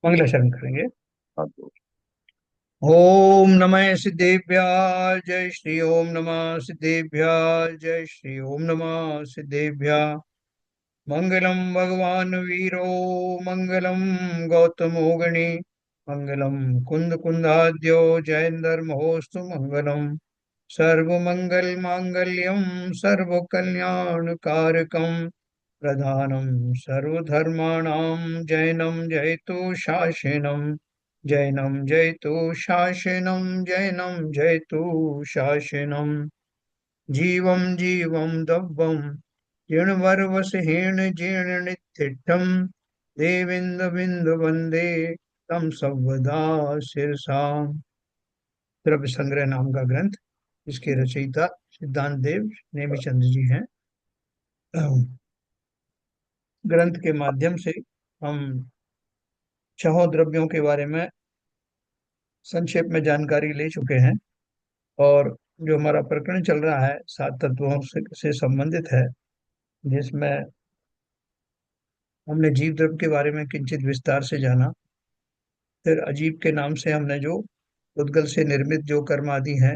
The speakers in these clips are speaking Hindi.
मंगलाचरण करेंगे। ओम नमः सिद्धेभ्याय जय श्री ओम नमः सिद्धेभ्याय जय श्री ओम नमः सिद्धेभ्याय। मंगलम भगवान वीरो मंगलम गौतमो गणे मंगलम कुंद कुंदाद्यो जयेंद्र महोस्तु मंगलम सर्वमंगल मांगल्यम सर्व कल्याण कारकम प्रधानम सर्वधर्माणां जैनम जयतु शासनम जैनम जयतु शासनम जैनम जयतु शासनम जीवं जीवं दव्यं जीर्णवरवसहीन जीर्णनितिष्ठं देवेन्द्र बिंदु वंदे तम सर्वदा शिरसा। द्रव्य संग्रह नाम का ग्रंथ, इसके रचयिता सिद्धांत देव नेमी चंद्र जी हैं। ग्रंथ के माध्यम से हम छहों द्रव्यों के बारे में संक्षेप में जानकारी ले चुके हैं। और जो हमारा प्रकरण चल रहा है सात तत्वों से संबंधित है, जिसमें हमने जीव द्रव्य के बारे में किंचित विस्तार से जाना। फिर अजीब के नाम से हमने जो उद्गल से निर्मित जो कर्म आदि हैं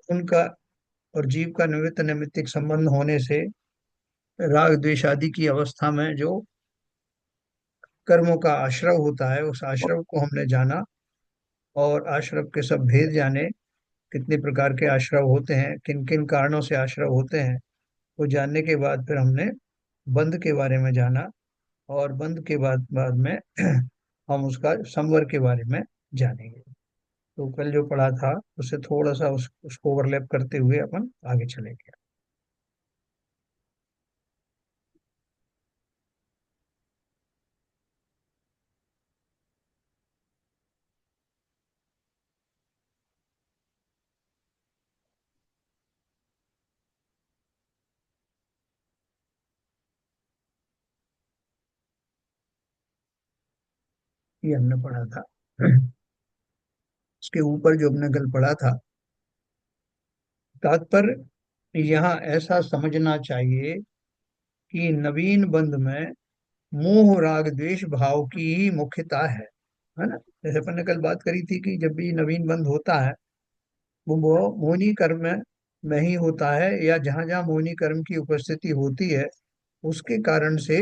उनका और जीव का निमित्त नैमित्तिक संबंध होने से राग द्वेष आदि की अवस्था में जो कर्मों का आश्रव होता है उस आश्रव को हमने जाना। और आश्रव के सब भेद जाने, कितने प्रकार के आश्रव होते हैं, किन किन कारणों से आश्रव होते हैं, वो जानने के बाद फिर हमने बंध के बारे में जाना। और बंध के बाद बाद में हम उसका संवर के बारे में जानेंगे। तो कल जो पढ़ा था उससे थोड़ा सा उसको ओवरलैप करते हुए अपन आगे चलेंगे। ये हमने पढ़ा था। उसके ऊपर जो हमने कल पढ़ा था, तात्पर्य यहाँ ऐसा समझना चाहिए कि नवीन बंध में मोह राग द्वेष भाव की ही मुख्यता है ना। जैसे अपन ने कल बात करी थी कि जब भी नवीन बंध होता है वो मोहिनी कर्म में ही होता है, या जहां जहां मोहिनी कर्म की उपस्थिति होती है उसके कारण से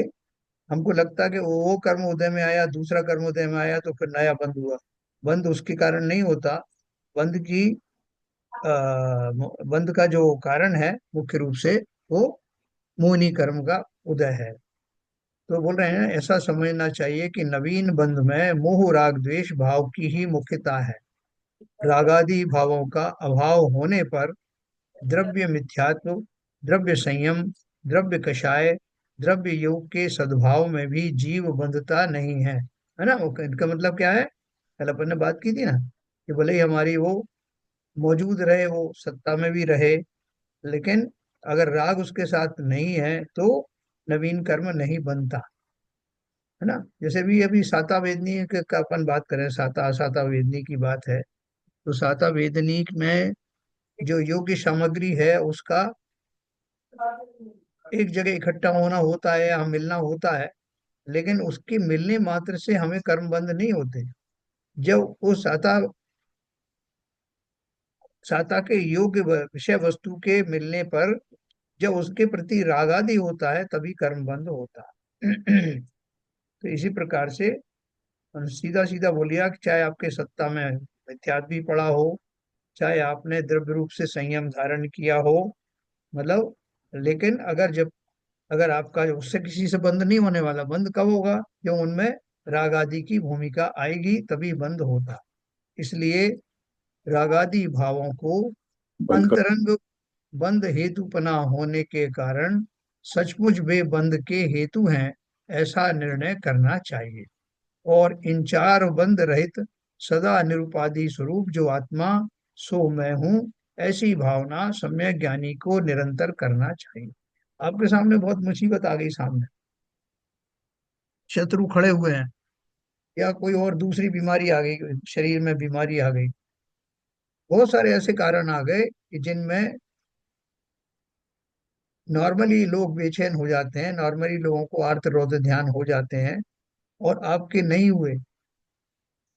हमको लगता है कि वो कर्म उदय में आया, दूसरा कर्म उदय में आया तो फिर नया बंध हुआ। बंध उसके कारण नहीं होता। बंध की बंध का जो कारण है मुख्य रूप से वो मोहिनी कर्म का उदय है। तो बोल रहे हैं ऐसा समझना चाहिए कि नवीन बंध में मोह राग द्वेष भाव की ही मुख्यता है। रागादि भावों का अभाव होने पर द्रव्य मिथ्यात्व, द्रव्य संयम, द्रव्य कषाय, द्रव्य योग के सद्भाव में भी जीव बंधता नहीं है ना। इनका मतलब क्या है, कल अपन ने बात की थी ना कि भले ही हमारी वो मौजूद रहे, वो सत्ता में भी रहे, लेकिन अगर राग उसके साथ नहीं है तो नवीन कर्म नहीं बनता है ना। जैसे भी अभी साता वेदनी का अपन बात करें, साता असाता वेदनी की बात है, तो साता वेदनी में जो योग्य सामग्री है उसका एक जगह इकट्ठा होना होता है या मिलना होता है, लेकिन उसके मिलने मात्र से हमें कर्म बंध नहीं होते। जब वो साता साता के योग्य विषय वस्तु के मिलने पर जब उसके प्रति राग आदि होता है तभी कर्म बंध होता है। तो इसी प्रकार से सीधा सीधा बोलिया कि चाहे आपके सत्ता में मिथ्यात्व भी पड़ा हो, चाहे आपने द्रव्य रूप से संयम धारण किया हो, मतलब, लेकिन अगर आपका उससे किसी से बंद नहीं होने वाला, बंद कब होगा, जब उनमें राग आदि की भूमिका आएगी तभी बंद होगा। इसलिए रागादि भावों को बंद कर। अंतरंग बंद हेतुपना होने के कारण सचमुच वे बंद के हेतु हैं, ऐसा निर्णय करना चाहिए। और इन चार बंद रहित सदा निरुपाधि स्वरूप जो आत्मा सो मैं हूं, ऐसी भावना सम्यक ज्ञानी को निरंतर करना चाहिए। आपके सामने बहुत मुसीबत आ गई, सामने शत्रु खड़े हुए हैं, या कोई और दूसरी बीमारी आ गई, शरीर में बीमारी आ गई, बहुत सारे ऐसे कारण आ गए कि जिनमें नॉर्मली लोग बेचैन हो जाते हैं, नॉर्मली लोगों को आर्त रोध ध्यान हो जाते हैं, और आपके नहीं हुए।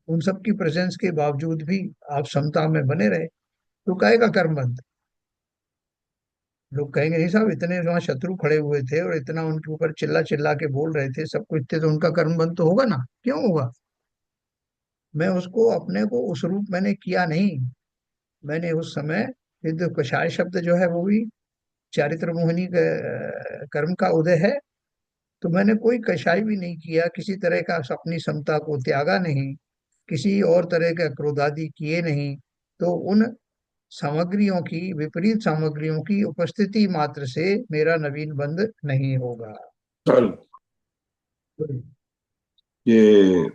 उन सब की प्रेजेंस के बावजूद भी आप समता में बने रहे, तो काहे का कर्म बंध। लोग कहेंगे नहीं साहब, इतने वहां शत्रु खड़े हुए थे और इतना उनके ऊपर चिल्ला चिल्ला के बोल रहे थे, सब कुछ थे, तो उनका कर्म बंध तो होगा ना, क्यों होगा। मैं उसको अपने को उस रूप मैंने किया नहीं। मैंने उस समय सिद्ध कषाय शब्द जो है वो भी चारित्र मोहिनी कर्म का उदय है। तो मैंने कोई कषाय भी नहीं किया, किसी तरह का अपनी समता को त्यागा नहीं, किसी और तरह का क्रोधादि किए नहीं। तो उन सामग्रियों की, विपरीत सामग्रियों की उपस्थिति मात्र से मेरा नवीन बंध नहीं होगा। चल, ये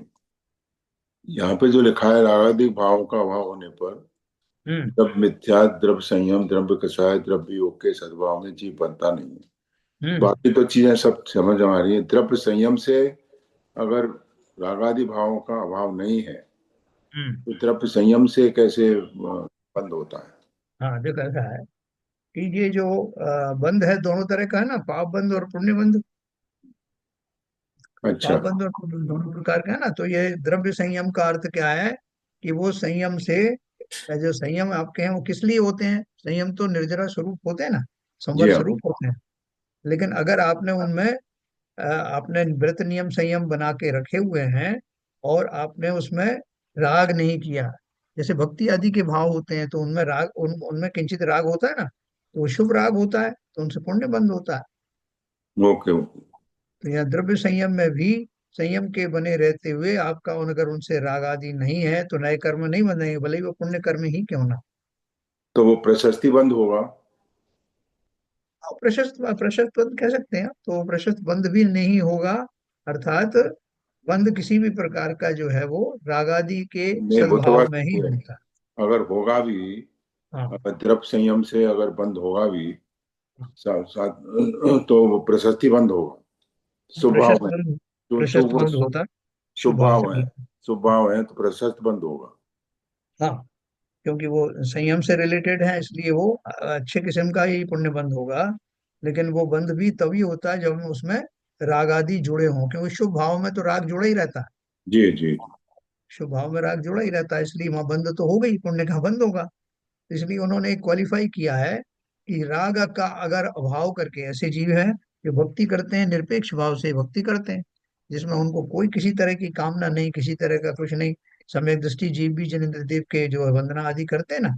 यहाँ पे जो लिखा है, रागादिक भाव का अभाव होने पर हम्म। द्रव्य मिथ्या, द्रव्य संयम, द्रव्य कषाय, द्रव्य योग के सद्भाव में जीव बनता नहीं है। हम्म। बाकी तो चीजें सब समझ आ रही है। द्रव्य संयम से अगर रागादि भावों का अभाव नहीं है, हम्म। तो द्रव्य संयम से कैसे बंद होता है? हाँ देखो ऐसा है कि ये जो बंध है दोनों तरह का है ना, पाप बंध और पुण्य बंध। तो अच्छा। पाप बंध और पुण्य बंध दोनों प्रकार का है ना। तो ये द्रव्य संयम का अर्थ क्या है कि वो संयम से, जो संयम आपके हैं वो किस लिए होते हैं, संयम तो निर्जरा स्वरूप होते हैं ना, जी संवर हाँ। स्वरूप होते हैं। लेकिन अगर आपने उनमें आपने व्रत नियम संयम बना के रखे हुए हैं, और आपने उसमें राग नहीं किया, जैसे भक्ति आदि के भाव होते हैं तो उनमें राग, उनमें किंचित राग होता है ना, तो वो शुभ राग होता है, तो उनसे पुण्य बंद होता है। Okay okay. तो यहाँ द्रव्य संयम में भी संयम के बने रहते हुए आपका अगर उनसे राग आदि नहीं है तो नए कर्म नहीं बनेंगे, भले ही वो पुण्य कर्म ही क्यों ना। तो वो प्रशस्ति बंद होगा? और प्रशस्त प्रशस्त बंद कह सकते हैं, तो प्रशस्त बंद भी नहीं होगा। अर्थात बंद किसी भी प्रकार का जो है वो रागादि के नहीं, वो तो सद्भाव बात में ही सही है। होता है। अगर होगा भी, हाँ। द्रव्य संयम से अगर बंद होगा भी, साथ साथ, तो वो प्रशस्ति बंद होगा। शुभ भाव प्रशस्त में, बंद, जो प्रशस्त शुभ बंद होता है शुभ शुभ भाव भाव से है, भी। शुभ भाव है तो प्रशस्त बंद होगा। हाँ, क्योंकि वो संयम से रिलेटेड है इसलिए वो अच्छे किस्म का ही पुण्य बंद होगा। लेकिन वो बंद भी तभी होता है जब उसमें राग आदि जुड़े हों, क्योंकि शुभ भाव में तो राग जुड़ा ही रहता है। जी जी। शुभ भाव में राग जुड़ा ही रहता है, इसलिए वहां बंद तो हो गई, पुण्य का बंद होगा। इसलिए उन्होंने क्वालिफाई किया है कि राग का अगर अभाव करके, ऐसे जीव हैं जो भक्ति करते हैं, निरपेक्ष भाव से भक्ति करते हैं, जिसमें उनको कोई किसी तरह की कामना नहीं, किसी तरह का कुछ नहीं। सम्यक दृष्टि जीव भी जिनेन्द्र देव के जो है वंदना आदि करते हैं ना,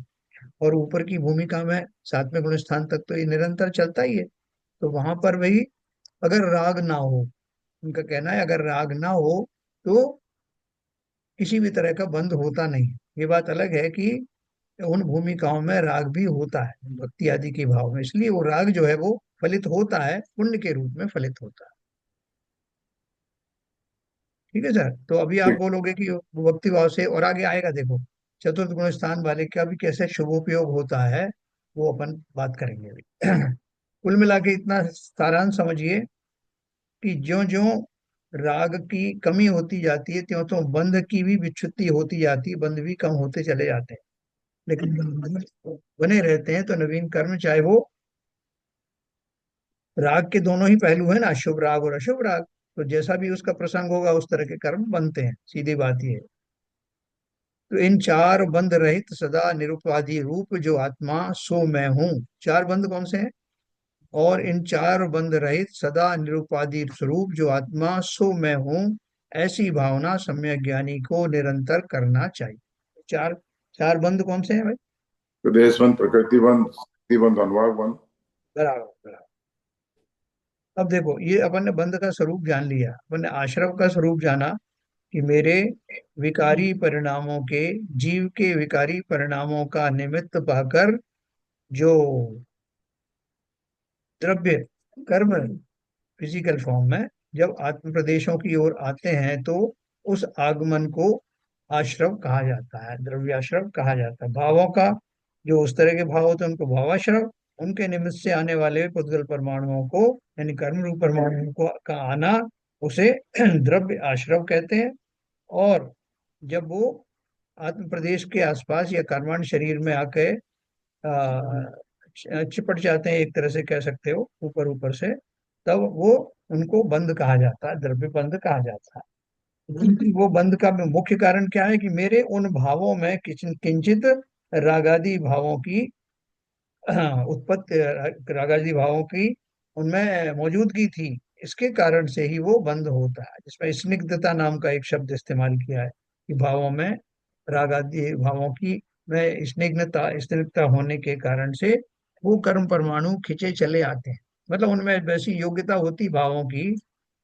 और ऊपर की भूमिका में सातवें गुण स्थान तक तो ये निरंतर चलता ही है। तो वहां पर भी अगर राग ना हो, उनका कहना है अगर राग ना हो तो किसी भी तरह का बंध होता नहीं। ये बात अलग है कि उन भूमिकाओं में राग भी होता है भक्ति आदि के भाव में, इसलिए वो राग जो है वो फलित होता है, पुण्य के रूप में फलित होता है। ठीक है सर, तो अभी आप ठीक। बोलोगे कि वो भक्ति भाव से, और आगे आएगा देखो चतुर्थ गुण स्थान वाले का भी कैसे शुभोपयोग होता है, वो अपन बात करेंगे अभी। कुल मिला के इतना सारांश समझिए कि ज्यो ज्यो राग की कमी होती जाती है, त्यों त्यों बंध की भी विच्युति होती जाती है, बंध भी कम होते चले जाते हैं। लेकिन बंध बने रहते हैं तो नवीन कर्म, चाहे वो राग के दोनों ही पहलू है ना, शुभ राग और अशुभ राग, तो जैसा भी उसका प्रसंग होगा उस तरह के कर्म बनते हैं, सीधी बात ये है। तो इन चार बंध रहित सदा निरुपाधि रूप जो आत्मा सो मैं हूँ। चार बंध कौन से हैं? और इन चार बंध रहित सदा निरुपाधि स्वरूप जो आत्मा सो मैं हूँ, ऐसी भावना सम्यक ज्ञानी को निरंतर करना चाहिए। चार चार बंध कौन से हैं भाई? प्रदेश बंद, प्रकृति बंद, शक्ति बंद, अनुवाद बंद। बराबर बराबर। अब देखो ये अपन ने बंध का स्वरूप जान लिया, अपन ने आश्रव का स्वरूप जाना कि मेरे विकारी परिणामों के, जीव के विकारी परिणामों का निमित्त पाकर जो द्रव्य कर्म फिजिकल फॉर्म में जब आत्म प्रदेशों की ओर आते हैं तो उस आगमन को आश्रव कहा जाता है, द्रव्याश्रव कहा जाता है। भावों का जो उस तरह के भाव होते हैं उनको भावाश्रव, उनके निमित्त से आने वाले पुद्गल परमाणुओं को, यानी कर्म रूप परमाणुओं को का आना, उसे द्रव्य आश्रव कहते हैं। और जब वो आत्म प्रदेश के आसपास या कर्मांड शरीर में आके चिपट जाते हैं, एक तरह से कह सकते हो, ऊपर ऊपर से, तब वो उनको बंध कहा जाता है, द्रव्य बंध कहा जाता है। वो बंध का मुख्य कारण क्या है कि मेरे उन भावों में किंचित रागादि भावों की उत्पत्ति, रागादि भावों की उनमें मौजूदगी थी, इसके कारण से ही वो बंद होता है। जिसमें स्निग्धता नाम का एक शब्द इस्तेमाल किया है कि भावों में, रागादि भावों की में स्निग्धता होने के कारण से वो कर्म परमाणु खिंचे चले आते हैं। मतलब उनमें वैसी योग्यता होती भावों की,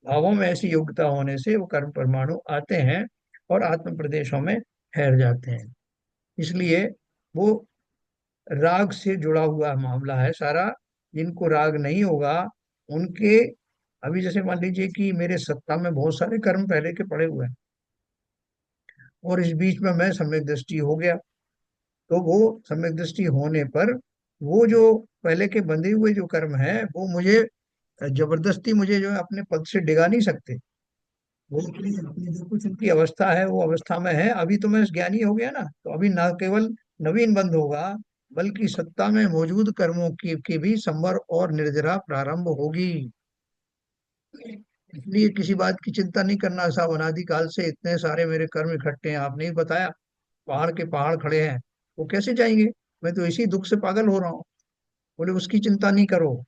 भावों में ऐसी योग्यता होने से वो कर्म परमाणु आते हैं और आत्म प्रदेशों में ठहर जाते हैं। इसलिए वो राग से जुड़ा हुआ मामला है सारा। जिनको राग नहीं होगा उनके, अभी जैसे मान लीजिए कि मेरे सत्ता में बहुत सारे कर्म पहले के पड़े हुए हैं, और इस बीच में मैं सम्यक दृष्टि हो गया, तो वो सम्यक दृष्टि होने पर वो जो पहले के बंधे हुए जो कर्म है वो मुझे जबरदस्ती मुझे जो है अपने पद से डिगा नहीं सकते। वो अपनी जो कुछ उनकी अवस्था है वो अवस्था में है। अभी तो मैं ज्ञानी हो गया ना, तो अभी ना केवल नवीन बंध होगा, बल्कि सत्ता में मौजूद कर्मों की भी संवर और निर्जरा प्रारंभ होगी। इसलिए किसी बात की चिंता नहीं करना, साहब अनादि काल से इतने सारे मेरे कर्म इकट्ठे हैं, आपने ही बताया, पहाड़ के पहाड़ खड़े हैं, वो कैसे जाएंगे, मैं तो इसी दुख से पागल हो रहा हूँ। बोले उसकी चिंता नहीं करो,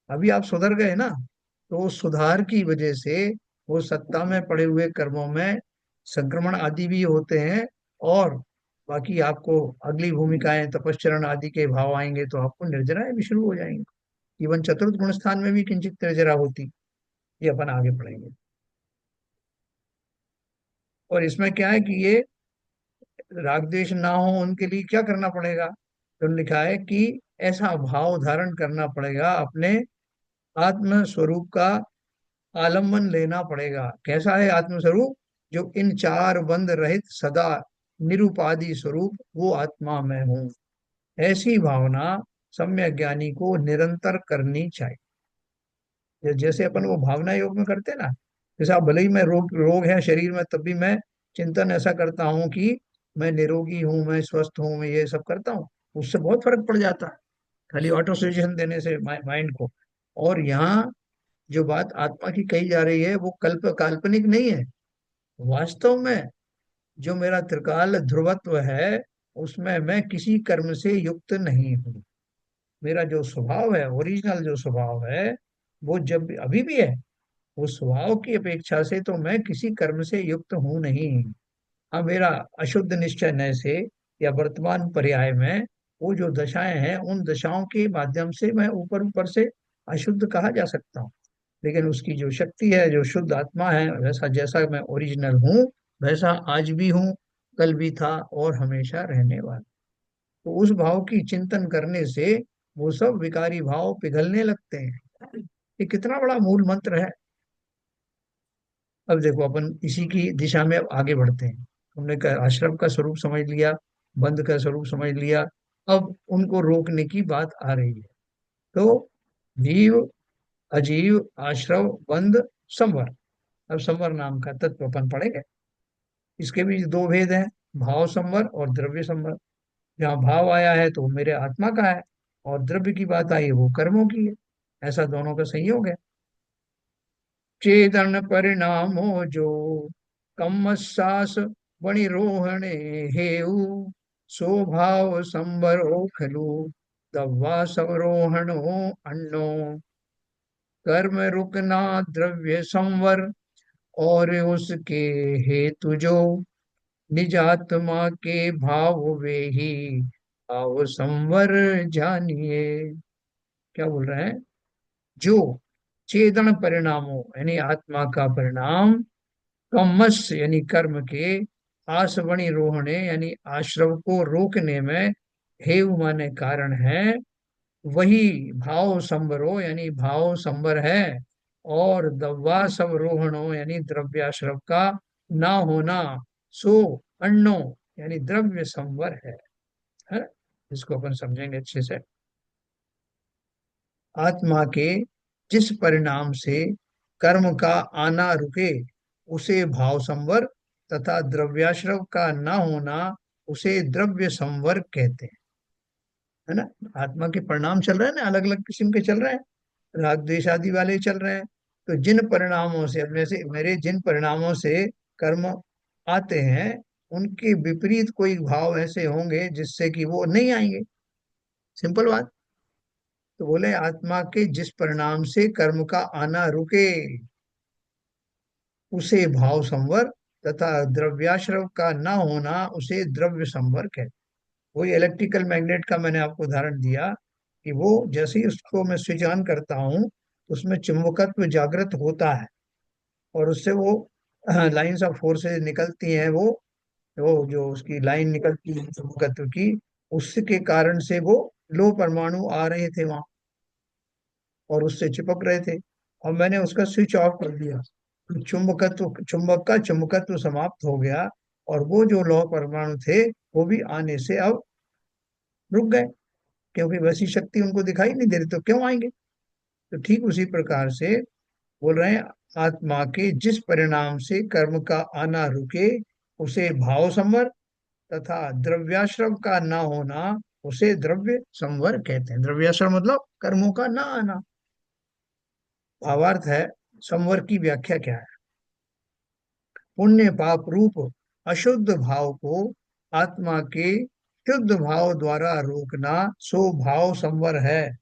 अभी आप सुधर गए ना, तो उस सुधार की वजह से वो सत्ता में पड़े हुए कर्मों में संक्रमण आदि भी होते हैं, और बाकी आपको अगली भूमिकाएं तपश्चरण आदि के भाव आएंगे तो आपको निर्जराएं भी शुरू हो जाएंगी। इवन चतुर्थ गुण स्थान में भी किंचित निर्जरा होती, ये अपन आगे पढ़ेंगे। और इसमें क्या है कि ये राग द्वेष ना हो उनके लिए क्या करना पड़ेगा, तो लिखा है कि ऐसा भाव धारण करना पड़ेगा, अपने आत्म स्वरूप का आलम्बन लेना पड़ेगा। कैसा है आत्मस्वरूप, जो इन चार बंध रहित सदा निरुपाधि स्वरूप वो आत्मा में हूँ, ऐसी भावना सम्यक ज्ञानी को निरंतर करनी चाहिए। जैसे अपन वो भावना योग में करते हैं ना, जैसे आप भले ही मैं रोग रोग है शरीर में, तब भी मैं चिंतन ऐसा करता हूँ कि मैं निरोगी हूँ, मैं स्वस्थ हूँ, मैं ये सब करता हूँ, उससे बहुत फर्क पड़ जाता है, खाली ऑटो सजेशन देने से माइंड को। और यहाँ जो बात आत्मा की कही जा रही है वो काल्पनिक नहीं है, वास्तव में जो मेरा त्रिकाल ध्रुवत्व है उसमें मैं किसी कर्म से युक्त नहीं हूँ। मेरा जो स्वभाव है, ओरिजिनल जो स्वभाव है, वो जब अभी भी है, उस स्वभाव की अपेक्षा से तो मैं किसी कर्म से युक्त हूं नहीं। हाँ, मेरा अशुद्ध निश्चय से या वर्तमान पर्याय में वो जो दशाएं हैं, उन दशाओं के माध्यम से मैं ऊपर ऊपर से अशुद्ध कहा जा सकता हूँ, लेकिन उसकी जो शक्ति है, जो शुद्ध आत्मा है, वैसा जैसा मैं ओरिजिनल हूँ वैसा आज भी हूँ, कल भी था और हमेशा रहने वाला। तो उस भाव की चिंतन करने से वो सब विकारी भाव पिघलने लगते हैं। ये कितना बड़ा मूल मंत्र है। अब देखो अपन इसी की दिशा में अब आगे बढ़ते हैं। हमने आश्रम का स्वरूप समझ लिया, बंध का स्वरूप समझ लिया, अब उनको रोकने की बात आ रही है। तो जीव, अजीव, आश्रव, बंध, संवर। अब संवर नाम का तत्व अपन पढ़ेंगे। इसके बीच दो भेद हैं, भाव संवर और द्रव्य संवर। जहाँ भाव आया है तो वो मेरे आत्मा का है, और द्रव्य की बात आई है वो कर्मों की है। ऐसा दोनों का संयोग है। चेतन परिणामो जो कम सास बणि रोहणे हेऊ स्वभाव संवरो खलु दवा सवरोहणो अन्नो कर्म रुकना द्रव्य संवर और उसके हेतु जो निज आत्मा के भाव वे ही भाव संवर जानिए। क्या बोल रहे हैं, जो चेतन परिणामों यानी आत्मा का परिणाम, कमस यानी कर्म के, आसवणी रोहणे यानी आश्रव को रोकने में, हेव माने कारण है, वही भाव संवरो यानी भाव संवर है, और दवा संरोहणो यानी द्रव्याश्रव का ना होना, सो अन्नो यानी द्रव्य संवर है। इसको अपन समझेंगे अच्छे से। आत्मा के जिस परिणाम से कर्म का आना रुके उसे भाव संवर, तथा द्रव्याश्रव का न होना उसे द्रव्य संवर कहते हैं। है ना। आत्मा के परिणाम चल रहे हैं ना, अलग अलग किस्म के चल रहे हैं, राग द्वेष आदि वाले चल रहे हैं। तो जिन परिणामों से, अपने से मेरे जिन परिणामों से कर्म आते हैं, उनके विपरीत कोई भाव ऐसे होंगे जिससे कि वो नहीं आएंगे। सिंपल बात। तो बोले आत्मा के जिस परिणाम से कर्म का आना रुके, उसे भाव संवर, तथा द्रव्याश्रव का न होना उसे द्रव्य संवर कहते। वही इलेक्ट्रिकल मैग्नेट का मैंने आपको उदाहरण दिया कि वो जैसे ही उसको मैं स्विच ऑन करता हूँ, उसमें चुंबकत्व जागृत होता है, और उससे वो लाइंस ऑफ फोर्सेज निकलती हैं, वो जो उसकी लाइन निकलती है चुंबकत्व की, उसके कारण से वो लो परमाणु आ रहे थे वहां और उससे चिपक रहे थे। और मैंने उसका स्विच ऑफ कर दिया, तो चुंबक का चुंबकत्व समाप्त हो गया, और वो जो लौह परमाणु थे वो भी आने से अब रुक गए, क्योंकि वैसी शक्ति उनको दिखाई नहीं दे रही, तो क्यों आएंगे। तो ठीक उसी प्रकार से बोल रहे हैं, आत्मा के जिस परिणाम से कर्म का आना रुके, उसे भाव संवर, तथा द्रव्याश्रम का ना होना उसे द्रव्य संवर कहते हैं। द्रव्याश्रम मतलब कर्मों का ना आना। भावार्थ है, संवर की व्याख्या क्या है? पुण्य पाप रूप अशुद्ध भाव को आत्मा के शुद्ध भाव द्वारा रोकना सो भाव संवर है,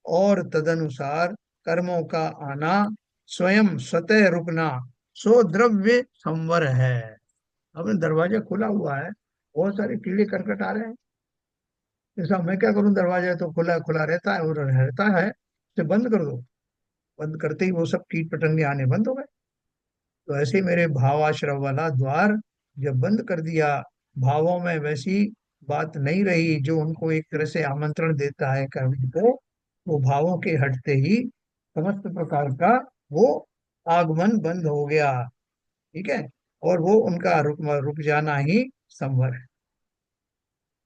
और तदनुसार कर्मों का आना स्वयं स्वतः रुकना सो द्रव्य संवर है। अपने दरवाजा खुला हुआ है, बहुत सारे कीड़े करकट आ रहे हैं, ऐसा मैं क्या करूं, दरवाजा तो खुला खुला रहता है और रहता है, उसे बंद कर दो। बंद करते ही वो सब कीट पतंगे आने बंद हो गए। तो ऐसे ही मेरे भावाश्रव वाला द्वार जब बंद कर दिया, भावों में वैसी बात नहीं रही जो उनको एक तरह से आमंत्रण देता है कर्म को, वो भावों के हटते ही समस्त प्रकार का वो आगमन बंद हो गया। ठीक है। और वो उनका रुक जाना ही संवर है।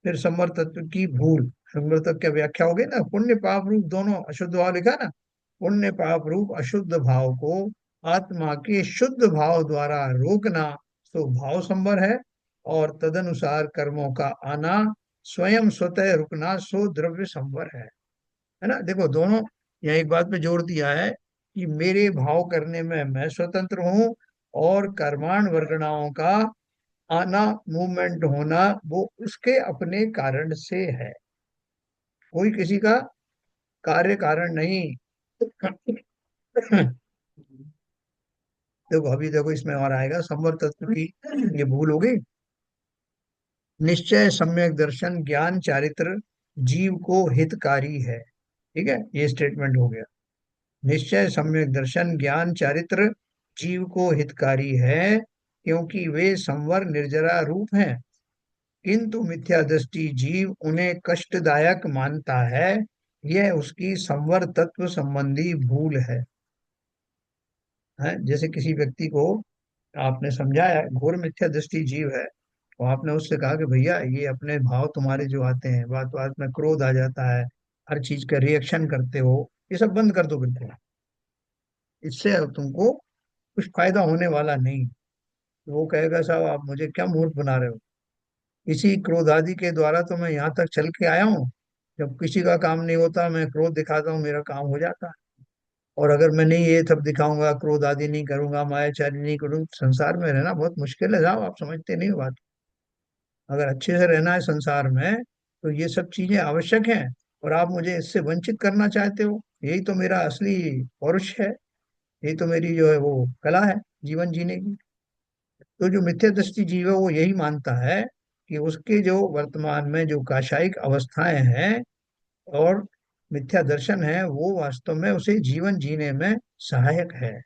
फिर संवर तत्व की भूल, संवर तत्व की व्याख्या हो गई ना, पुण्य पाप रूप दोनों अशुद्ध भाव लिखा ना, पुण्य पाप रूप अशुद्ध भाव को आत्मा के शुद्ध भाव द्वारा रोकना सो भाव संवर है, और तदनुसार कर्मों का आना स्वयं स्वतः रुकना सो द्रव्य संवर है ना। देखो दोनों, यहाँ एक बात पे जोर दिया है कि मेरे भाव करने में मैं स्वतंत्र हूँ, और कर्माण वर्गणाओं का आना, मूवमेंट होना, वो उसके अपने कारण से है, कोई किसी का कार्य कारण नहीं। देखो अभी देखो इसमें और आएगा संवर तत्व की ये भूल हो गई। निश्चय सम्यक दर्शन ज्ञान चारित्र जीव को हितकारी है। ठीक है, ये स्टेटमेंट हो गया। निश्चय सम्यक दर्शन ज्ञान चारित्र जीव को हितकारी है, क्योंकि वे संवर निर्जरा रूप हैं, किंतु मिथ्या दृष्टि जीव उन्हें कष्टदायक मानता है। यह उसकी संवर तत्व संबंधी भूल है। जैसे किसी व्यक्ति को आपने समझाया घोर मिथ्या दृष्टि जीव है, तो आपने उससे कहा कि भैया ये अपने भाव तुम्हारे जो आते हैं, बात बात में क्रोध आ जाता है, हर चीज का रिएक्शन करते हो, ये सब बंद कर दो बिल्कुल, इससे अब तुमको कुछ फायदा होने वाला नहीं। तो वो कहेगा साहब आप मुझे क्या मूर्ख बना रहे हो, इसी क्रोध आदि के द्वारा तो मैं यहाँ तक चल के आया हूँ। जब किसी का काम नहीं होता मैं क्रोध दिखाता हूँ, मेरा काम हो जाता है। और अगर मैं नहीं ये सब दिखाऊंगा, क्रोध आदि नहीं करूंगा, मायाचारी नहीं करूँ, संसार में रहना बहुत मुश्किल है साहब, आप समझते नहीं हो बात। अगर अच्छे से रहना है संसार में, तो ये सब चीजें आवश्यक हैं, और आप मुझे इससे वंचित करना चाहते हो। यही तो मेरा असली पौरुष है, यही तो मेरी जो है वो कला है जीवन जीने की। तो जो मिथ्या दृष्टि जीव है वो यही मानता है कि उसके जो वर्तमान में जो काशाइक अवस्थाएं हैं और मिथ्या दर्शन है, वो वास्तव में उसे जीवन जीने में सहायक है।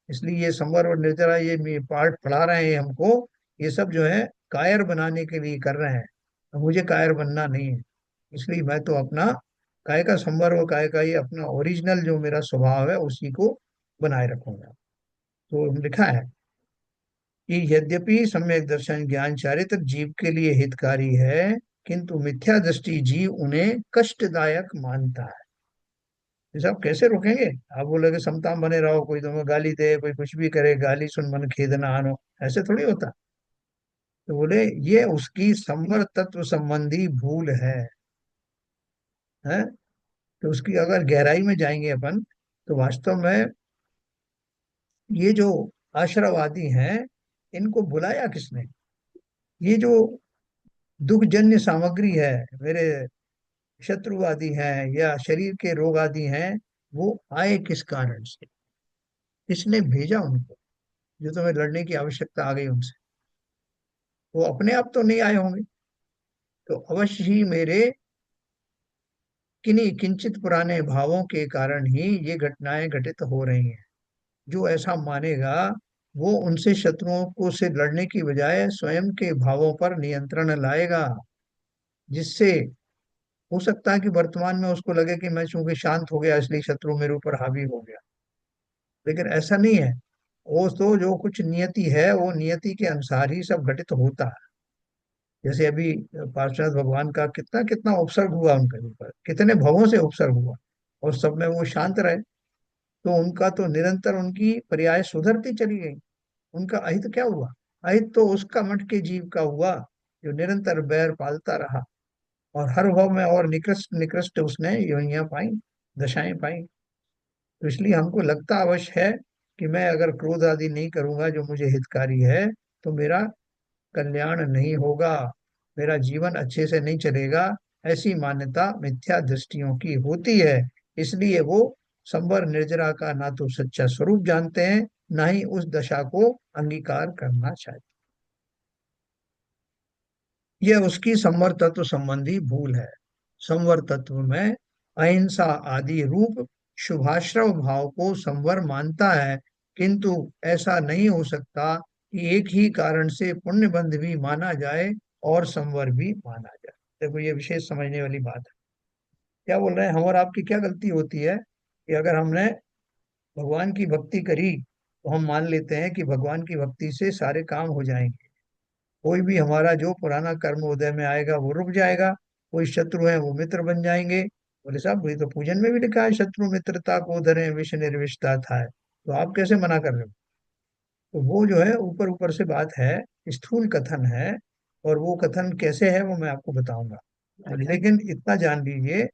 इसलिए ये संवर और निर्जरा, ये पाठ पढ़ा रहे हैं हमको, ये सब जो है कायर बनाने के लिए कर रहे हैं। अब मुझे कायर बनना नहीं है, इसलिए मैं तो अपना काय का संवर और काय का ये अपना ओरिजिनल जो मेरा स्वभाव है उसी को बनाए रखूंगा। तो लिखा है कि यद्यपि सम्यक दर्शन ज्ञान चारित्र जीव के लिए हितकारी है, किंतु मिथ्या दृष्टि जीव उन्हें कष्टदायक मानता है। ये सब कैसे रोकेंगे? आप बोलोगे समता में बने रहो, कोई तुम्हें गाली दे, कोई कुछ भी करे, गाली सुन मन खेद न आनो, ऐसे थोड़ी होता। तो बोले ये उसकी संवर तत्व संबंधी भूल है। है। तो उसकी अगर गहराई में जाएंगे अपन, तो वास्तव में ये जो आश्रयवादी हैं, इनको बुलाया किसने? ये जो दुखजन्य सामग्री है, मेरे शत्रुवादी हैं या शरीर के रोग आदि हैं, वो आए किस कारण से? किसने भेजा उनको, जो तुम्हें लड़ने की आवश्यकता आ गई उनसे? वो अपने आप तो नहीं आए होंगे। तो अवश्य ही मेरे किन्हीं किंचित पुराने भावों के कारण ही ये घटनाएं घटित हो रही हैं। जो ऐसा मानेगा, वो उनसे शत्रुओं को से लड़ने की बजाय स्वयं के भावों पर नियंत्रण लाएगा, जिससे हो सकता है कि वर्तमान में उसको लगे कि मैं चूंकि शांत हो गया इसलिए शत्रु मेरे ऊपर हावी हो गया। लेकिन ऐसा नहीं है। वो तो जो कुछ नियति है, वो नियति के अनुसार ही सब घटित होता है। जैसे अभी पार्श्वनाथ भगवान का कितना कितना उपसर्ग हुआ उनके ऊपर, कितने भवों से उपसर्ग हुआ, और सब में वो शांत रहे। तो उनका तो निरंतर उनकी पर्याय सुधरती चली गई। उनका अहित क्या हुआ? अहित तो उसका मठ के जीव का हुआ, जो निरंतर बैर पालता रहा, और हर भाव में और निकृष्ट निकृष्ट उसने योनियां पाई, दशाएं पाई। तो इसलिए हमको लगता अवश्य है कि मैं अगर क्रोध आदि नहीं करूंगा जो मुझे हितकारी है, तो मेरा कल्याण नहीं होगा, मेरा जीवन अच्छे से नहीं चलेगा। ऐसी मान्यता मिथ्या दृष्टियों की होती है। इसलिए वो संवर निर्जरा का ना तो सच्चा स्वरूप जानते हैं, ना ही उस दशा को अंगीकार करना चाहते। यह उसकी संवर तत्व संबंधी भूल है। संवर तत्व में अहिंसा आदि रूप शुभाश्रव भाव को संवर मानता है, किंतु ऐसा नहीं हो सकता कि एक ही कारण से पुण्य बंध भी माना जाए और संवर भी माना जाए। देखो, ये विशेष समझने वाली बात है। क्या बोल रहे हैं, हम और आपकी क्या गलती होती है कि अगर हमने भगवान की भक्ति करी, तो हम मान लेते हैं कि भगवान की भक्ति से सारे काम हो जाएंगे। कोई भी हमारा जो पुराना कर्म उदय में आएगा वो रुक जाएगा। कोई शत्रु है वो मित्र बन जाएंगे। बोले साहब, वही तो पूजन में भी लिखा है, शत्रु मित्रता को धरे विष निर्विषता था है, तो आप कैसे मना कर रहे हो? तो वो जो है ऊपर ऊपर से बात है, स्थूल कथन है। और वो कथन कैसे है वो मैं आपको बताऊंगा। लेकिन इतना जान लीजिए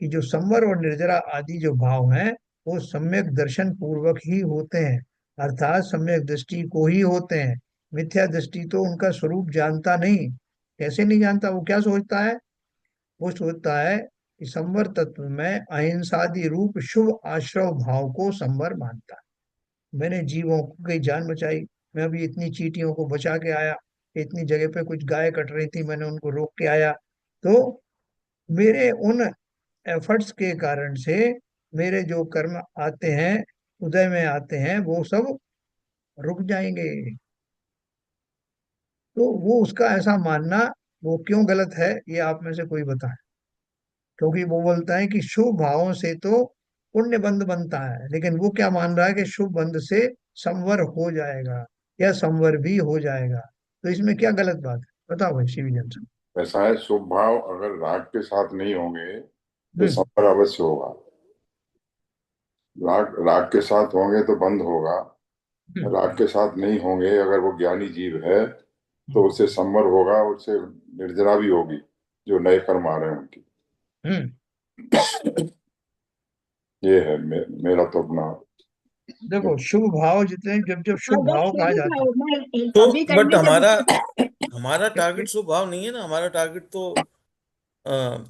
कि जो संवर और निर्जरा आदि जो भाव हैं, वो सम्यक दर्शन पूर्वक ही होते हैं, अर्थात सम्यक दृष्टि को ही होते हैं। मिथ्या दृष्टि तो उनका स्वरूप जानता नहीं। कैसे नहीं जानता? वो क्या सोचता है? वो सोचता है कि संवर तत्व में अहिंसादि रूप शुभ आश्रव भाव को संवर मानता है। मैंने जीवों की जान बचाई, मैं अभी इतनी चींटियों को बचा के आया, इतनी जगह पे कुछ गाय कट रही थी, मैंने उनको रोक के आया। तो मेरे उन एफर्ट्स के कारण से मेरे जो कर्म आते हैं, उदय में आते हैं, वो सब रुक जाएंगे। तो वो उसका ऐसा मानना, वो क्यों गलत है, ये आप में से कोई बताए। क्योंकि वो बोलता है कि शुभ भावों से तो पुण्य बंध बनता है, लेकिन वो क्या मान रहा है कि शुभ बंध से संवर हो जाएगा, या संवर भी हो जाएगा। तो इसमें क्या गलत बात है, बताओ भाई शिवी जंसन। ऐसा है, शुभ भाव अगर राग के साथ नहीं होंगे तो हम्म। संवर अवश्य होगा। राग राग के साथ होंगे तो बंद होगा। हम्म। राग के साथ नहीं होंगे, अगर वो ज्ञानी जीव है तो उससे संवर होगा, उससे निर्जरा भी होगी, जो नए कर्म आ रहे हैं उनकी। हम्म। ये है मेरा तो अपना। देखो, शुभ भाव जितने, जब जब शुभ अगर भाव कहा शुभ जाता है। भाव में तो कभी बट कभी जब हमारा उसमें हमारा ए- टारगेट स्वभाव नहीं है ना, हमारा टारगेट तो अ,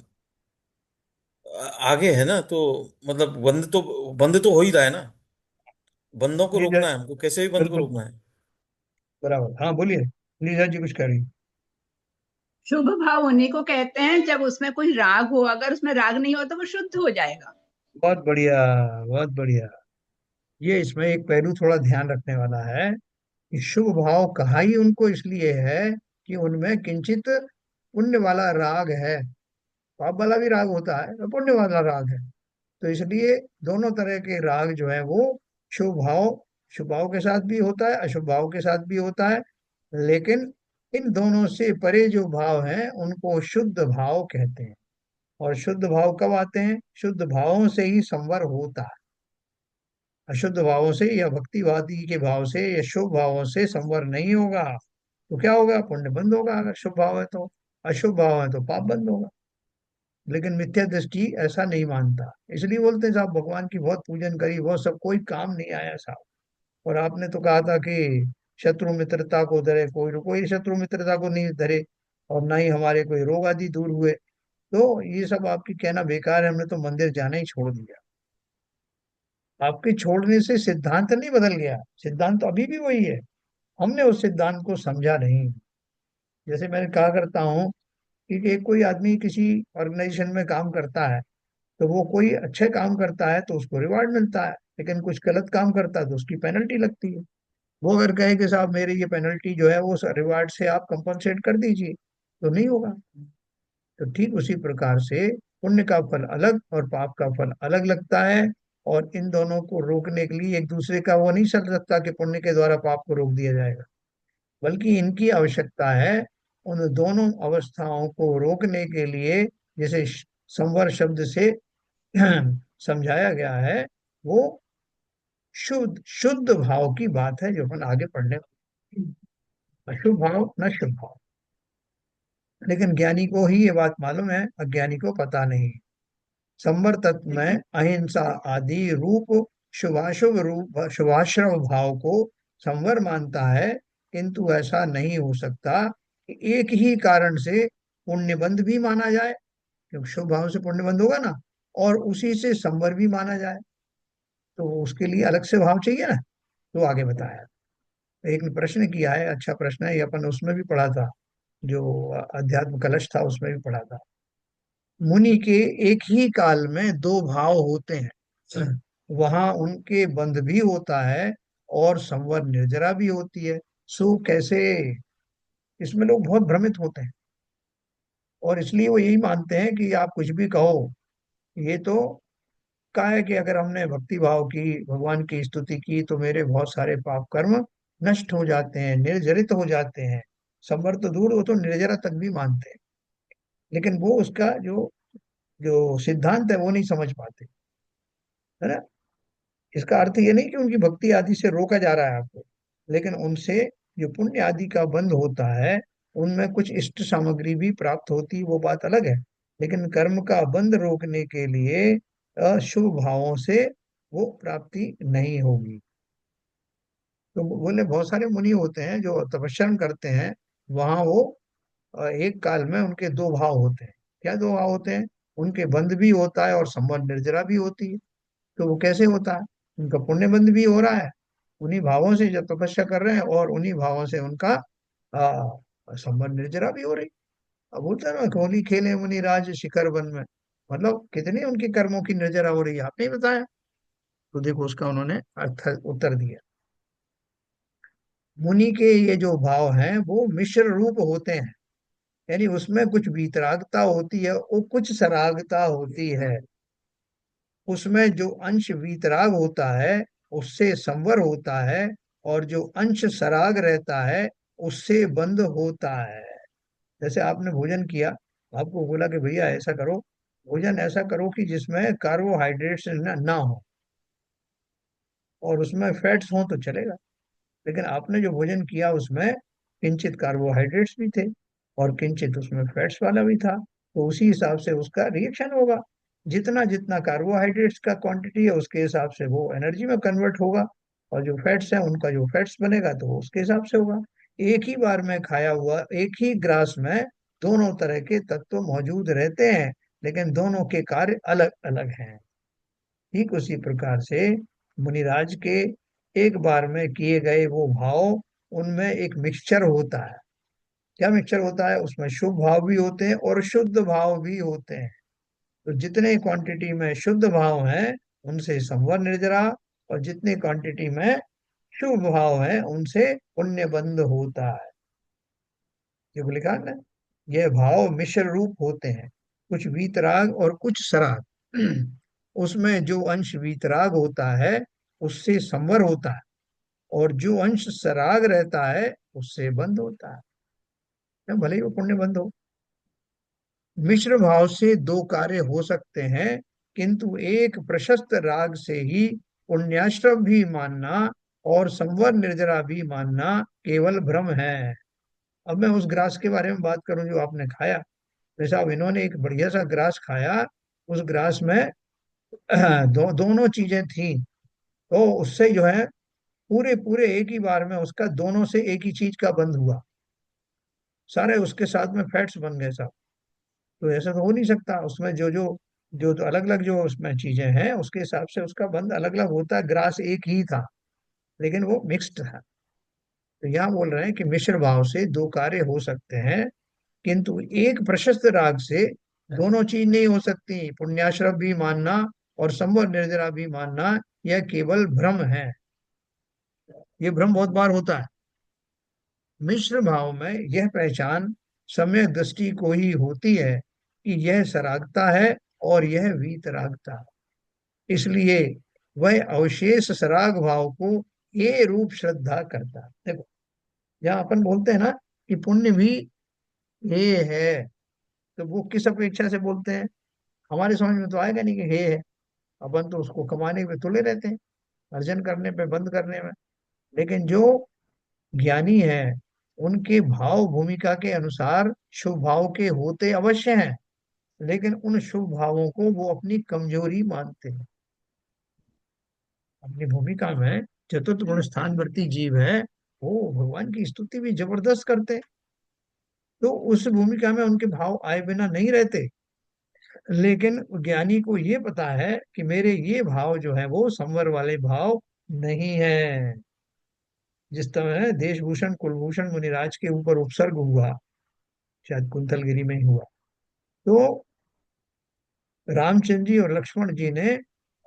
आगे है ना। तो मतलब बंद तो हो ही रहा है ना। बंदों को लीजा, रोकना है हमको, कैसे भी बंद को बिल्कुल रोकना है। बराबर। हाँ बोलिए, लीजा जी कुछ कह रही हैं। शुभ भाव उन्हीं को कहते हैं जब उसमें कोई राग हो। अगर उसमें राग नहीं हो तो वो शुद्ध हो जाएगा। बहुत बढ़िया, बहुत बढ़िया। ये इसमें एक पहलू थोड़ा ध्यान रखने वाला है कि शुभ भाव कहा ही उनको इसलिए है कि उनमें किंचित पुण्य वाला राग है। पाप वाला भी राग होता है और पुण्य वाला राग है। तो इसलिए दोनों तरह के राग जो है वो शुभ भाव, शुभ भाव के साथ भी होता है, अशुभ भाव के साथ भी होता है। लेकिन इन दोनों से परे जो भाव हैं उनको शुद्ध भाव कहते हैं। और शुद्ध भाव कब आते हैं? शुद्ध भावों से ही संवर होता है। अशुद्ध भावों से या भक्तिवादी के भाव से या शुभ भावों से संवर नहीं होगा। तो क्या होगा? पुण्य बंद होगा अगर शुभ भाव है तो। अशुभ भाव है तो पाप बंद होगा। लेकिन मिथ्या दृष्टि ऐसा नहीं मानता, इसलिए बोलते हैं साहब भगवान की बहुत पूजन करी, वो सब कोई काम नहीं आया साहब। और आपने तो कहा था कि शत्रु मित्रता को धरे, कोई कोई शत्रु मित्रता को नहीं धरे, और ना ही हमारे कोई रोग आदि दूर हुए। तो ये सब आपकी कहना बेकार है, हमने तो मंदिर जाना ही छोड़ दिया। आपके छोड़ने से सिद्धांत नहीं बदल गया, सिद्धांत तो अभी भी वही है। हमने उस सिद्धांत को समझा नहीं। जैसे मैं कहा करता हूँ कि एक कोई आदमी किसी ऑर्गेनाइजेशन में काम करता है, तो वो कोई अच्छे काम करता है तो उसको रिवार्ड मिलता है, लेकिन कुछ गलत काम करता है तो उसकी पेनल्टी लगती है। वो अगर कहे कि साहब मेरी ये पेनल्टी जो है वो रिवार्ड से आप कंपनसेट कर दीजिए, तो नहीं होगा। तो ठीक उसी प्रकार से पुण्य का फल अलग और पाप का फल अलग लगता है। और इन दोनों को रोकने के लिए एक दूसरे का वो नहीं चल सकता कि पुण्य के द्वारा पाप को रोक दिया जाएगा, बल्कि इनकी आवश्यकता है। उन दोनों अवस्थाओं को रोकने के लिए, जैसे संवर शब्द से समझाया गया है, वो शुद्ध शुद्ध भाव की बात है जो अपन आगे पढ़ने। अशुभ भाव न शुभ भाव, लेकिन ज्ञानी को ही ये बात मालूम है, अज्ञानी को पता नहीं। संवर तत्व में अहिंसा आदि रूप शुभाशुभ रूप शुभाश्रव भाव को संवर मानता है, किंतु ऐसा नहीं हो सकता कि एक ही कारण से पुण्यबंध भी माना जाए, क्योंकि शुभ भाव से पुण्यबंध होगा ना, और उसी से संवर भी माना जाए। तो उसके लिए अलग से भाव चाहिए ना। तो आगे बताया, एक ने प्रश्न किया है, अच्छा प्रश्न है ये, अपन उसमें भी पढ़ा था, जो अध्यात्म कलश था उसमें भी पढ़ा था। मुनि के एक ही काल में दो भाव होते हैं, वहां उनके बंध भी होता है और संवर निर्जरा भी होती है। सो कैसे? इसमें लोग बहुत भ्रमित होते हैं, और इसलिए वो यही मानते हैं कि आप कुछ भी कहो, ये तो कहा है कि अगर हमने भक्ति भाव की, भगवान की स्तुति की, तो मेरे बहुत सारे पाप कर्म नष्ट हो जाते हैं, निर्जरित हो जाते हैं। संवर तो दूर, वो तो निर्जरा तक भी मानते हैं, लेकिन वो उसका जो जो सिद्धांत है वो नहीं समझ पाते, है ना। इसका अर्थ ये नहीं कि उनकी भक्ति आदि से रोका जा रहा है आपको, लेकिन उनसे जो पुण्य आदि का बंध होता है, उनमें कुछ इष्ट सामग्री भी प्राप्त होती है, वो बात अलग है। लेकिन कर्म का बंध रोकने के लिए अशुभ भावों से वो प्राप्ति नहीं होगी। तो बोले बहुत सारे मुनि होते हैं जो तपस्या करते हैं, वहां वो एक काल में उनके दो भाव होते हैं। क्या दो भाव होते हैं? उनके बंध भी होता है और संबंध निर्जरा भी होती है। तो वो कैसे होता है? उनका पुण्य बंध भी हो रहा है, उन्हीं भावों से जो तपस्या कर रहे हैं, और उन्हीं भावों से उनका संबंध निर्जरा भी हो रही। अब बोलते हैं ना, होली खेले मुनि राज शिखर वन में, मतलब कितने उनके कर्मों की निर्जरा हो रही है, आपने ही बताया। तो देखो उसका उन्होंने अर्थ उत्तर दिया। मुनि के ये जो भाव हैं वो मिश्र रूप होते हैं, यानी उसमें कुछ वीतरागता होती है और कुछ सरागता होती है। उसमें जो अंश वीतराग होता है उससे संवर होता है, और जो अंश सराग रहता है उससे बंद होता है। जैसे आपने भोजन किया, आपको बोला कि भैया ऐसा करो, भोजन ऐसा करो कि जिसमें कार्बोहाइड्रेट्स ना हो, और उसमें फैट्स हो तो चलेगा। लेकिन आपने जो भोजन किया उसमें किंचित कार्बोहाइड्रेट्स भी थे और किंचित उसमें फैट्स वाला भी था, तो उसी हिसाब से उसका रिएक्शन होगा। जितना जितना कार्बोहाइड्रेट्स का क्वांटिटी है उसके हिसाब से वो एनर्जी में कन्वर्ट होगा, और जो फैट्स है उनका जो फैट्स बनेगा तो वो उसके हिसाब से होगा। एक ही बार में खाया हुआ एक ही ग्रास में दोनों तरह के तत्व मौजूद रहते हैं, लेकिन दोनों के कार्य अलग अलग हैं। ठीक उसी प्रकार से मुनिराज के एक बार में किए गए वो भाव, उनमें एक मिक्सचर होता है। क्या मिक्सचर होता है? उसमें शुभ भाव भी होते हैं और शुद्ध भाव भी होते हैं। तो जितने क्वांटिटी में शुद्ध भाव है उनसे संवर निर्जरा, और जितनी क्वांटिटी में शुभ भाव है उनसे पुण्य बंध होता है। जो लिखा है ना, ये भाव मिश्र रूप होते हैं, कुछ वीतराग और कुछ सराग। उसमें जो अंश वीतराग होता है उससे संवर होता है, और जो अंश सराग रहता है उससे बंद होता है, या भले ही वो पुण्य बंद हो। मिश्र भाव से दो कार्य हो सकते हैं, किंतु एक प्रशस्त राग से ही पुण्याश्रम भी मानना और संवर निर्जरा भी मानना केवल भ्रम है। अब मैं उस ग्रास के बारे में बात करूं जो आपने खाया, जैसा अब इन्होंने एक बढ़िया सा ग्रास खाया, उस ग्रास में दोनों चीजें थी, तो उससे जो है पूरे पूरे एक ही बार में उसका दोनों से एक ही चीज का बंद हुआ, सारे उसके साथ में फैट्स बन गए सब। तो ऐसा तो हो नहीं सकता, उसमें जो जो जो तो अलग अलग जो उसमें चीजें हैं उसके हिसाब से उसका बंद अलग अलग होता है, ग्रास एक ही था लेकिन वो मिक्स्ड था। तो यहाँ बोल रहे हैं कि मिश्र भाव से दो कार्य हो सकते हैं, किंतु एक प्रशस्त राग से दोनों चीज नहीं हो सकती। पुण्याश्रम भी मानना और संवर निर्जरा भी मानना यह केवल भ्रम है। ये भ्रम बहुत बार होता है। मिश्र भाव में यह पहचान सम्यक दृष्टि को ही होती है कि यह सरागता है और यह वीतरागता है। इसलिए वह अवशेष सराग भाव को ये रूप श्रद्धा करता है। देखो, जहाँ अपन बोलते हैं ना कि पुण्य भी ये है, तो वो किस अपेक्षा से बोलते हैं? हमारे समझ में तो आएगा नहीं कि हे है। अपन तो उसको कमाने पे तुले रहते हैं, अर्जन करने पे, बंद करने में। लेकिन जो ज्ञानी है, उनके भाव भूमिका के अनुसार शुभ भाव के होते अवश्य हैं, लेकिन उन शुभ भावों को वो अपनी कमजोरी मानते हैं। अपनी भूमिका में चतुर्थ गुण स्थानवर्ती जीव है, वो भगवान की स्तुति भी जबरदस्त करते हैं। तो उस भूमिका में उनके भाव आए बिना नहीं रहते। लेकिन ज्ञानी को ये पता है कि मेरे ये भाव जो है वो संवर वाले भाव नहीं है। जिस तरह देशभूषण कुलभूषण मुनिराज के ऊपर उपसर्ग हुआ, शायद कुंतलगिरी में ही हुआ, तो रामचंद्र जी और लक्ष्मण जी ने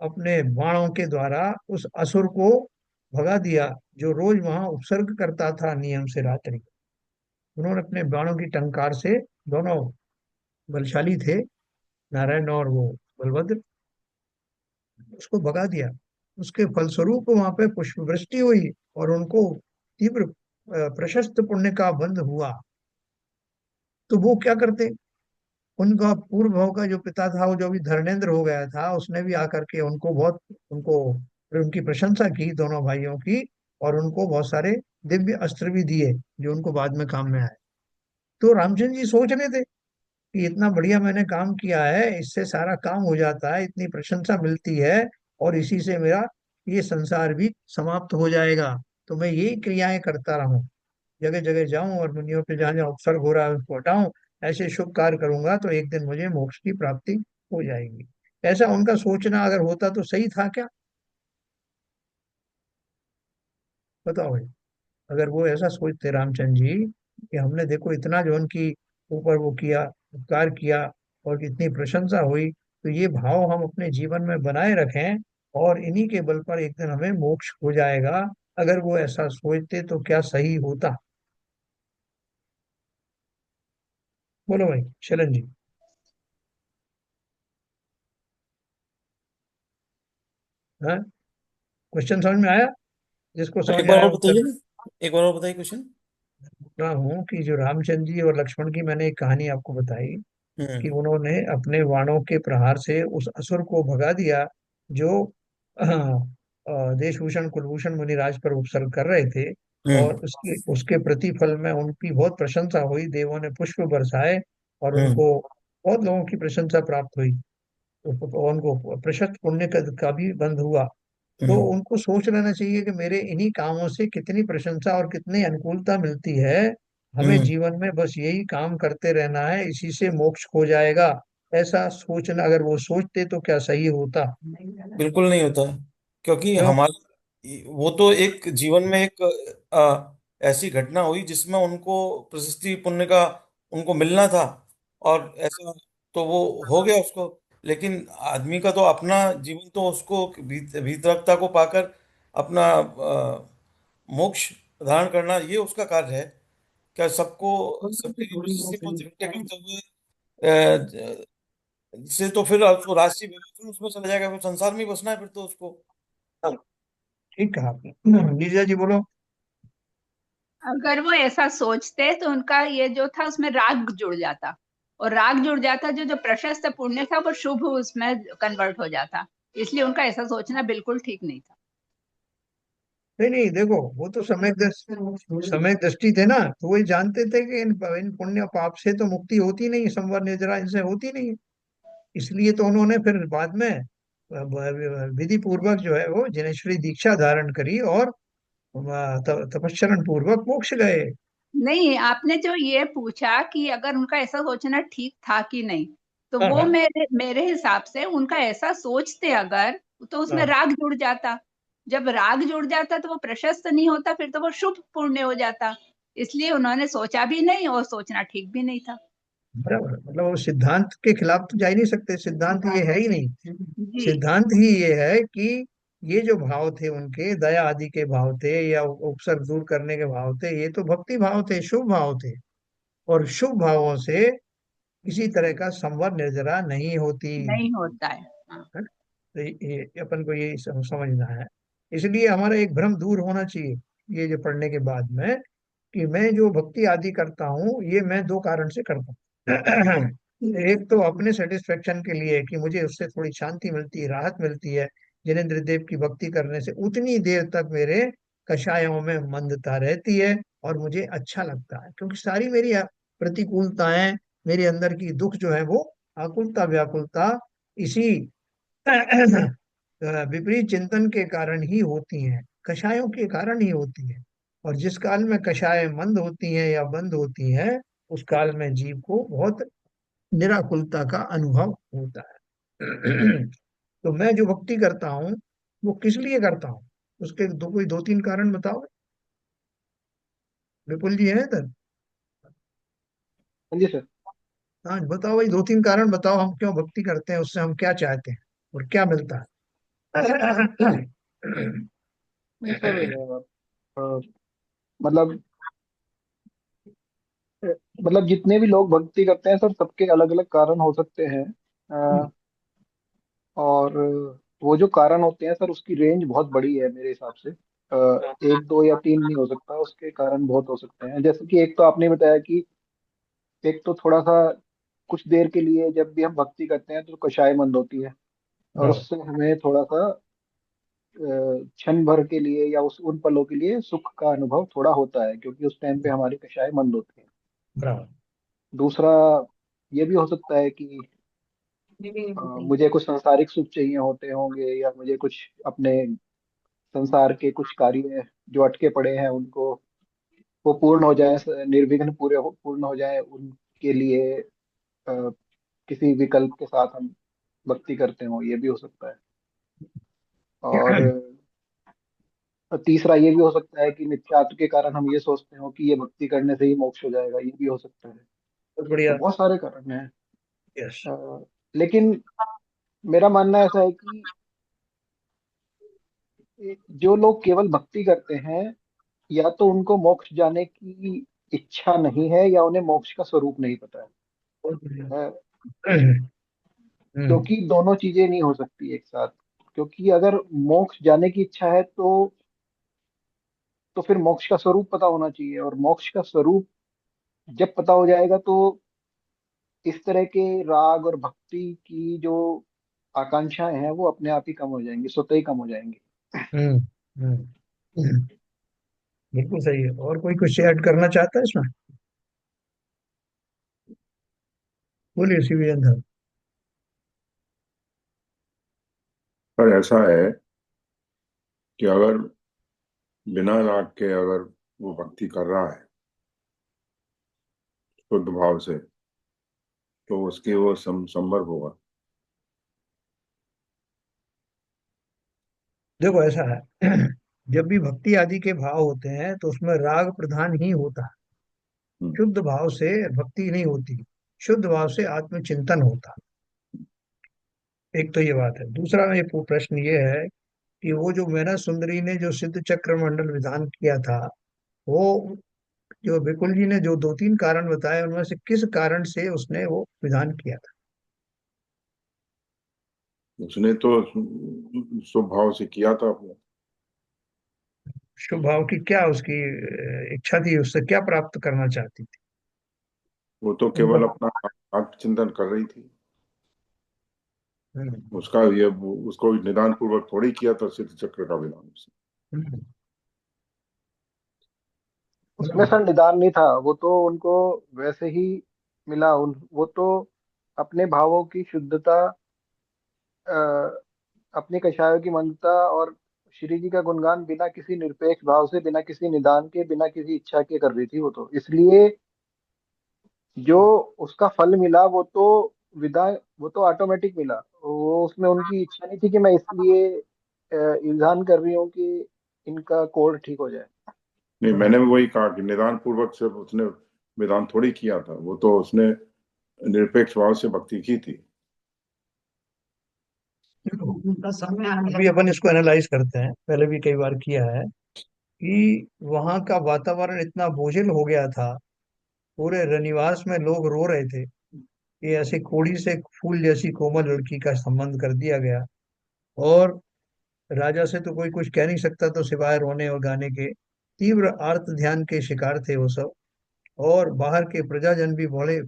अपने बाणों के द्वारा उस असुर को भगा दिया, जो रोज वहां उपसर्ग करता था नियम से रात्रि। उन्होंने अपने बाणों की टंकार से, दोनों बलशाली थे, नारायण और वो बलभद्र, उसको भगा दिया। उसके फलस्वरूप वहां पे पुष्प वृष्टि हुई और उनको तीव्र प्रशस्त पुण्य का बंध हुआ। तो वो क्या करते, उनका पूर्व भाव का जो पिता था, वो जो भी धर्मेंद्र हो गया था, उसने भी आकर के उनको बहुत, उनको उनकी प्रशंसा की, दोनों भाइयों की, और उनको बहुत सारे दिव्य अस्त्र भी दिए जो उनको बाद में काम में आए। तो रामचंद्र जी सोच रहे थे कि इतना बढ़िया मैंने काम किया है, इससे सारा काम हो जाता है, इतनी प्रशंसा मिलती है, और इसी से मेरा ये संसार भी समाप्त हो जाएगा। तो मैं यही क्रियाएं करता रहूं, जगह जगह जाऊं और मुनियों पे जहां जहां उपसर्ग हो रहा है उसको हटाऊं, ऐसे शुभ कार्य करूंगा तो एक दिन मुझे मोक्ष की प्राप्ति हो जाएगी। ऐसा उनका सोचना अगर होता तो सही था क्या? बताओ भाई। अगर वो ऐसा सोचते रामचंद्र जी कि हमने देखो इतना जो उनकी ऊपर वो किया, उपकार किया, और कितनी प्रशंसा हुई, तो ये भाव हम अपने जीवन में बनाए रखें और इन्हीं के बल पर एक दिन हमें मोक्ष हो जाएगा, अगर वो ऐसा सोचते तो क्या सही होता? बोलो भाई शरण जी। हाँ, क्वेश्चन समझ में आया? जिसको एक समझ बार आया और वो कर। बताइए ना, एक बार और बताइए क्वेश्चन। रहा हूँ कि जो रामचंद्र जी और लक्ष्मण की मैंने एक कहानी आपको बताई कि हम्म। उन्होंने अपने बाणों के प्रहार से उस असुर को भगा दिया, जो देशभूषण कुलभूषण मुनिराज पर उपसर्ग कर रहे थे। और हम्म। उसके उसके प्रतिफल में उनकी बहुत प्रशंसा हुई, देवों ने पुष्प बरसाए और हम्म। उनको बहुत लोगों की प्रशंसा प्राप्त हुई। तो उनको प्रशस्त पुण्य का भी बंध हुआ। तो हम्म। उनको सोच लेना चाहिए कि मेरे इन्हीं कामों से कितनी प्रशंसा और कितनी अनुकूलता मिलती है, हमें हम्म। जीवन में बस यही काम करते रहना है, इसी से मोक्ष हो जाएगा। ऐसा सोचना अगर वो सोचते तो क्या सही होता? बिल्कुल नहीं होता, क्योंकि क्यों? हमारे वो तो एक जीवन में एक ऐसी घटना हुई जिसमें उनको प्रशस्ति पुण्य का उनको मिलना था, और ऐसा तो वो हो गया उसको। लेकिन आदमी का तो अपना जीवन तो उसको भीतरकता को पाकर अपना मोक्ष धारण करना ये उसका कार्य है। क्या सबको सबके लिए प्रशस्ति पुण्य इकट्ठे करते हुए से तो फिर उसको राष्ट्रीय फिर उसमें चला जाएगा, फिर संसार में ही बसना है फिर तो उसको। हाँ, ठीक कहा आपने। नीरजा जी बोलो। अगर वो ऐसा सोचते तो उनका ये जो था उसमें राग जुड़ जाता, और राग जुड़ जाता, जो जो प्रशस्त पुण्य था वो शुभ उसमें कन्वर्ट हो जाता। इसलिए उनका ऐसा सोचना बिल्कुल ठीक नहीं था। नहीं नहीं, देखो वो तो समय दृष्टि थे ना, तो वही जानते थे कि इन पुण्य पाप से तो मुक्ति होती नहीं, संवर निर्जरा इनसे होती नहीं। इसलिए तो उन्होंने फिर बाद में विधि पूर्वक जो है वो जिनेश्वरी दीक्षा धारण करी और तपस्चरण पूर्वक मोक्ष गए। नहीं, आपने जो ये पूछा कि अगर उनका ऐसा सोचना ठीक था कि नहीं, तो हाँ वो हाँ मेरे मेरे हिसाब से उनका ऐसा सोचते अगर, तो उसमें हाँ, राग जुड़ जाता। जब राग जुड़ जाता तो वो प्रशस्त नहीं होता, फिर तो वो शुभ पुण्य हो जाता। इसलिए उन्होंने सोचा भी नहीं और सोचना ठीक भी नहीं था। बराबर। मतलब वो सिद्धांत के खिलाफ तो जा ही नहीं सकते, सिद्धांत ये है ही नहीं। जी। सिद्धांत ही ये है कि ये जो भाव थे उनके, दया आदि के भाव थे या उपसर्ग दूर करने के भाव थे, ये तो भक्ति भाव थे, शुभ भाव थे। और शुभ भावों से किसी तरह का संवर निर्जरा नहीं होती। नहीं होता है। हाँ। है ना? तो ये अपन को ये समझना है। इसलिए हमारा एक भ्रम दूर होना चाहिए ये जो पढ़ने के बाद में, कि मैं जो भक्ति आदि करता हूँ ये मैं दो कारण से करता हूँ। एक तो अपने सेटिस्फेक्शन के लिए कि मुझे उससे थोड़ी शांति मिलती है, राहत मिलती है। जिनेंद्र देव की भक्ति करने से उतनी देर तक मेरे कषायों में मंदता रहती है और मुझे अच्छा लगता है, क्योंकि सारी मेरी प्रतिकूलताएं, मेरे अंदर की दुख जो है वो आकुलता व्याकुलता इसी विपरीत चिंतन के कारण ही होती हैं, कषायों के कारण ही होती है। और जिस काल में कषाय मंद होती हैं या बंद होती हैं, उस काल में जीव को बहुत निराकुलता का अनुभव होता है। तो मैं जो भक्ति करता हूँ वो किस लिए करता हूँ, उसके कोई दो तीन कारण बताओ। विपुल जी है इधर? हाँ जी सर। हाँ बताओ भाई, दो तीन कारण बताओ, हम क्यों भक्ति करते हैं, उससे हम क्या चाहते हैं और क्या मिलता है। नहीं सर, अ, मतलब मतलब जितने भी लोग भक्ति करते हैं सर, सबके अलग अलग कारण हो सकते हैं। अ, और वो जो कारण होते हैं सर, उसकी रेंज बहुत बड़ी है मेरे हिसाब से। एक दो या तीन नहीं हो सकता, उसके कारण बहुत हो सकते हैं। जैसे कि एक तो आपने बताया कि एक तो थोड़ा सा कुछ देर के लिए जब भी हम भक्ति करते हैं तो कषाय मंद होती है, और बराबर उससे हमें थोड़ा सा क्षण भर के लिए या उस उन पलों के लिए सुख का अनुभव थोड़ा होता है, क्योंकि उस टाइम पे हमारी कषाय मंद होती है। बराबर। दूसरा ये भी हो सकता है कि मुझे कुछ सांसारिक सुख चाहिए होते होंगे, या मुझे कुछ अपने संसार के कुछ कार्य जो अटके पड़े हैं उनको वो पूर्ण हो जाए, निर्विघ्न पूर्ण हो जाए, उनके लिए किसी विकल्प के साथ हम भक्ति करते हो, ये भी हो सकता है। और तीसरा ये भी हो सकता है कि मिथ्यात्व के कारण हम ये सोचते हो कि ये भक्ति करने से ही मोक्ष हो जाएगा, ये भी हो सकता है। बहुत तो बढ़िया। बहुत सारे कारण हैं। यस। लेकिन मेरा मानना ऐसा है कि जो लोग केवल भक्ति करते हैं, या तो उनको मोक्ष जाने की इच्छा नहीं है, या उन्हें मोक्ष का स्वरूप नहीं पता बहुत बढ़िया। है। हम्म। क्योंकि दोनों चीजें नहीं हो सकती एक साथ। क्योंकि अगर मोक्ष जाने की इच्छा है तो फिर मोक्ष का स्वरूप पता होना चाहिए, और मोक्ष का स्वरूप जब पता हो जाएगा तो इस तरह के राग और भक्ति की जो आकांक्षाएं हैं वो अपने आप ही कम हो जाएंगी, स्वतः ही कम हो जाएंगी। हम्म। हम्म। बिल्कुल सही है। और कोई कुछ ऐड करना चाहता है इसमें? बोलिए शिवेंद्र। पर ऐसा है कि अगर बिना राग के अगर वो भक्ति कर रहा है शुद्ध भाव से, तो उसके वो संभव होगा। देखो ऐसा है, जब भी भक्ति आदि के भाव होते हैं तो उसमें राग प्रधान ही होता है। हम्म। शुद्ध भाव से भक्ति नहीं होती, शुद्ध भाव से आत्मचिंतन होता। एक तो ये बात है। दूसरा ये प्रश्न ये है कि वो जो मीना सुंदरी ने जो सिद्ध चक्र मंडल विधान किया था, वो जो बिकुल जी ने जो दो तीन कारण बताए उनमें से किस कारण से उसने वो विधान किया था? उसने तो शुभ भाव से किया था अपने। शुभ भाव की क्या उसकी इच्छा थी, उससे क्या प्राप्त करना चाहती थी? वो तो उनका केवल अपना आत्मचिंतन कर रही थी। हम्म, उसका ये उसको निदान पूर्वक थोड़ी किया था सिद्ध चक्र का विधान उसने। हम्म। उसमें सर निदान नहीं था, वो तो उनको वैसे ही मिला। वो तो अपने भावों की शुद्धता, अ, अपनी कषायों की मंदता और श्री जी का गुणगान बिना किसी निरपेक्ष भाव से, बिना किसी निदान के, बिना किसी इच्छा के कर रही थी वो तो। इसलिए जो उसका फल मिला वो तो विदा वो तो ऑटोमेटिक मिला। वो उसमें उनकी इच्छा नहीं थी कि मैं इसलिए इंतजार कर रही हूँ कि इनका कोड ठीक हो जाए। नहीं, मैंने भी वही कहा कि निदान पूर्वक से उसने विधान थोड़ी किया था, वो तो उसने निरपेक्ष भाव से भक्ति की थी। अभी अपन इसको एनालाइज करते हैं, पहले भी कई बार किया है कि वहां का वातावरण इतना बोझिल हो गया था, पूरे रनिवास में लोग रो रहे थे कि ऐसी कोड़ी से फूल जैसी कोमल लड़की का संबंध कर दिया गया। और राजा से तो कोई कुछ कह नहीं सकता, तो सिवाय रोने और गाने के। तीव्र आर्त ध्यान के शिकार थे वो सब, और बाहर के प्रजाजन भी बड़े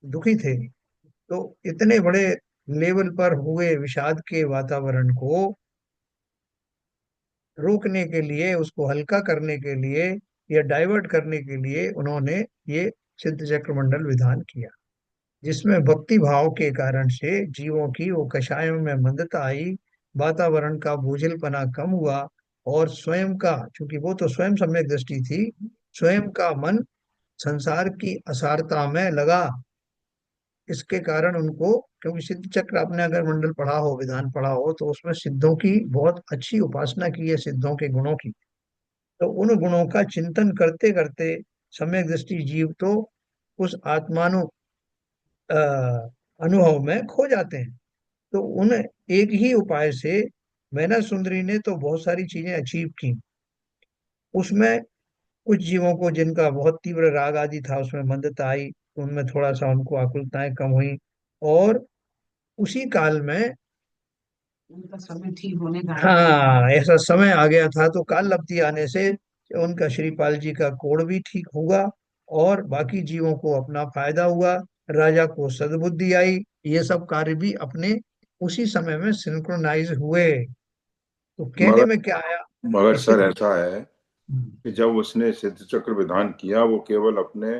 दुखी थे। तो इतने बड़े लेवल पर हुए विषाद के वातावरण को रोकने के लिए, उसको हल्का करने के लिए या डाइवर्ट करने के लिए उन्होंने ये सिद्ध चक्र मंडल विधान किया, जिसमें भक्ति भाव के कारण से जीवों की वो कषायों में मंदता आई, वातावरण का बोझिलपना कम हुआ, और स्वयं का, चूंकि वो तो स्वयं सम्यक दृष्टि थी, स्वयं का मन संसार की असारता में लगा। इसके कारण उनको, क्योंकि सिद्ध चक्र आपने अगर मंडल पढ़ा हो, विधान पढ़ा हो, तो उसमें सिद्धों की बहुत अच्छी उपासना की है, सिद्धों के गुणों की। तो उन गुणों का चिंतन करते करते सम्यक दृष्टि जीव तो उस आत्मानु अ, अनुभव में खो जाते हैं। तो उन एक ही उपाय से मैना सुंदरी ने तो बहुत सारी चीजें अचीव की। उसमें कुछ जीवों को जिनका बहुत तीव्र राग आदि था, उसमें मंदता आई, तो उनमें थोड़ा सा उनको आकुलताएं कम हुई। और उसी काल में, उनका समय ठीक होने का, हाँ, ऐसा समय आ गया था, तो काल लब्धि आने से उनका श्रीपाल जी का कोड भी ठीक हुआ, और बाकी जीवों को अपना फायदा हुआ, राजा को सद्बुद्धि आई। ये सब कार्य भी अपने उसी समय में सिंक्रोनाइज हुए। तो कहने मगर में क्या आया मगर कि सर सिद्ध। ऐसा है कि जब उसने सिद्ध चक्र विधान किया, वो केवल अपने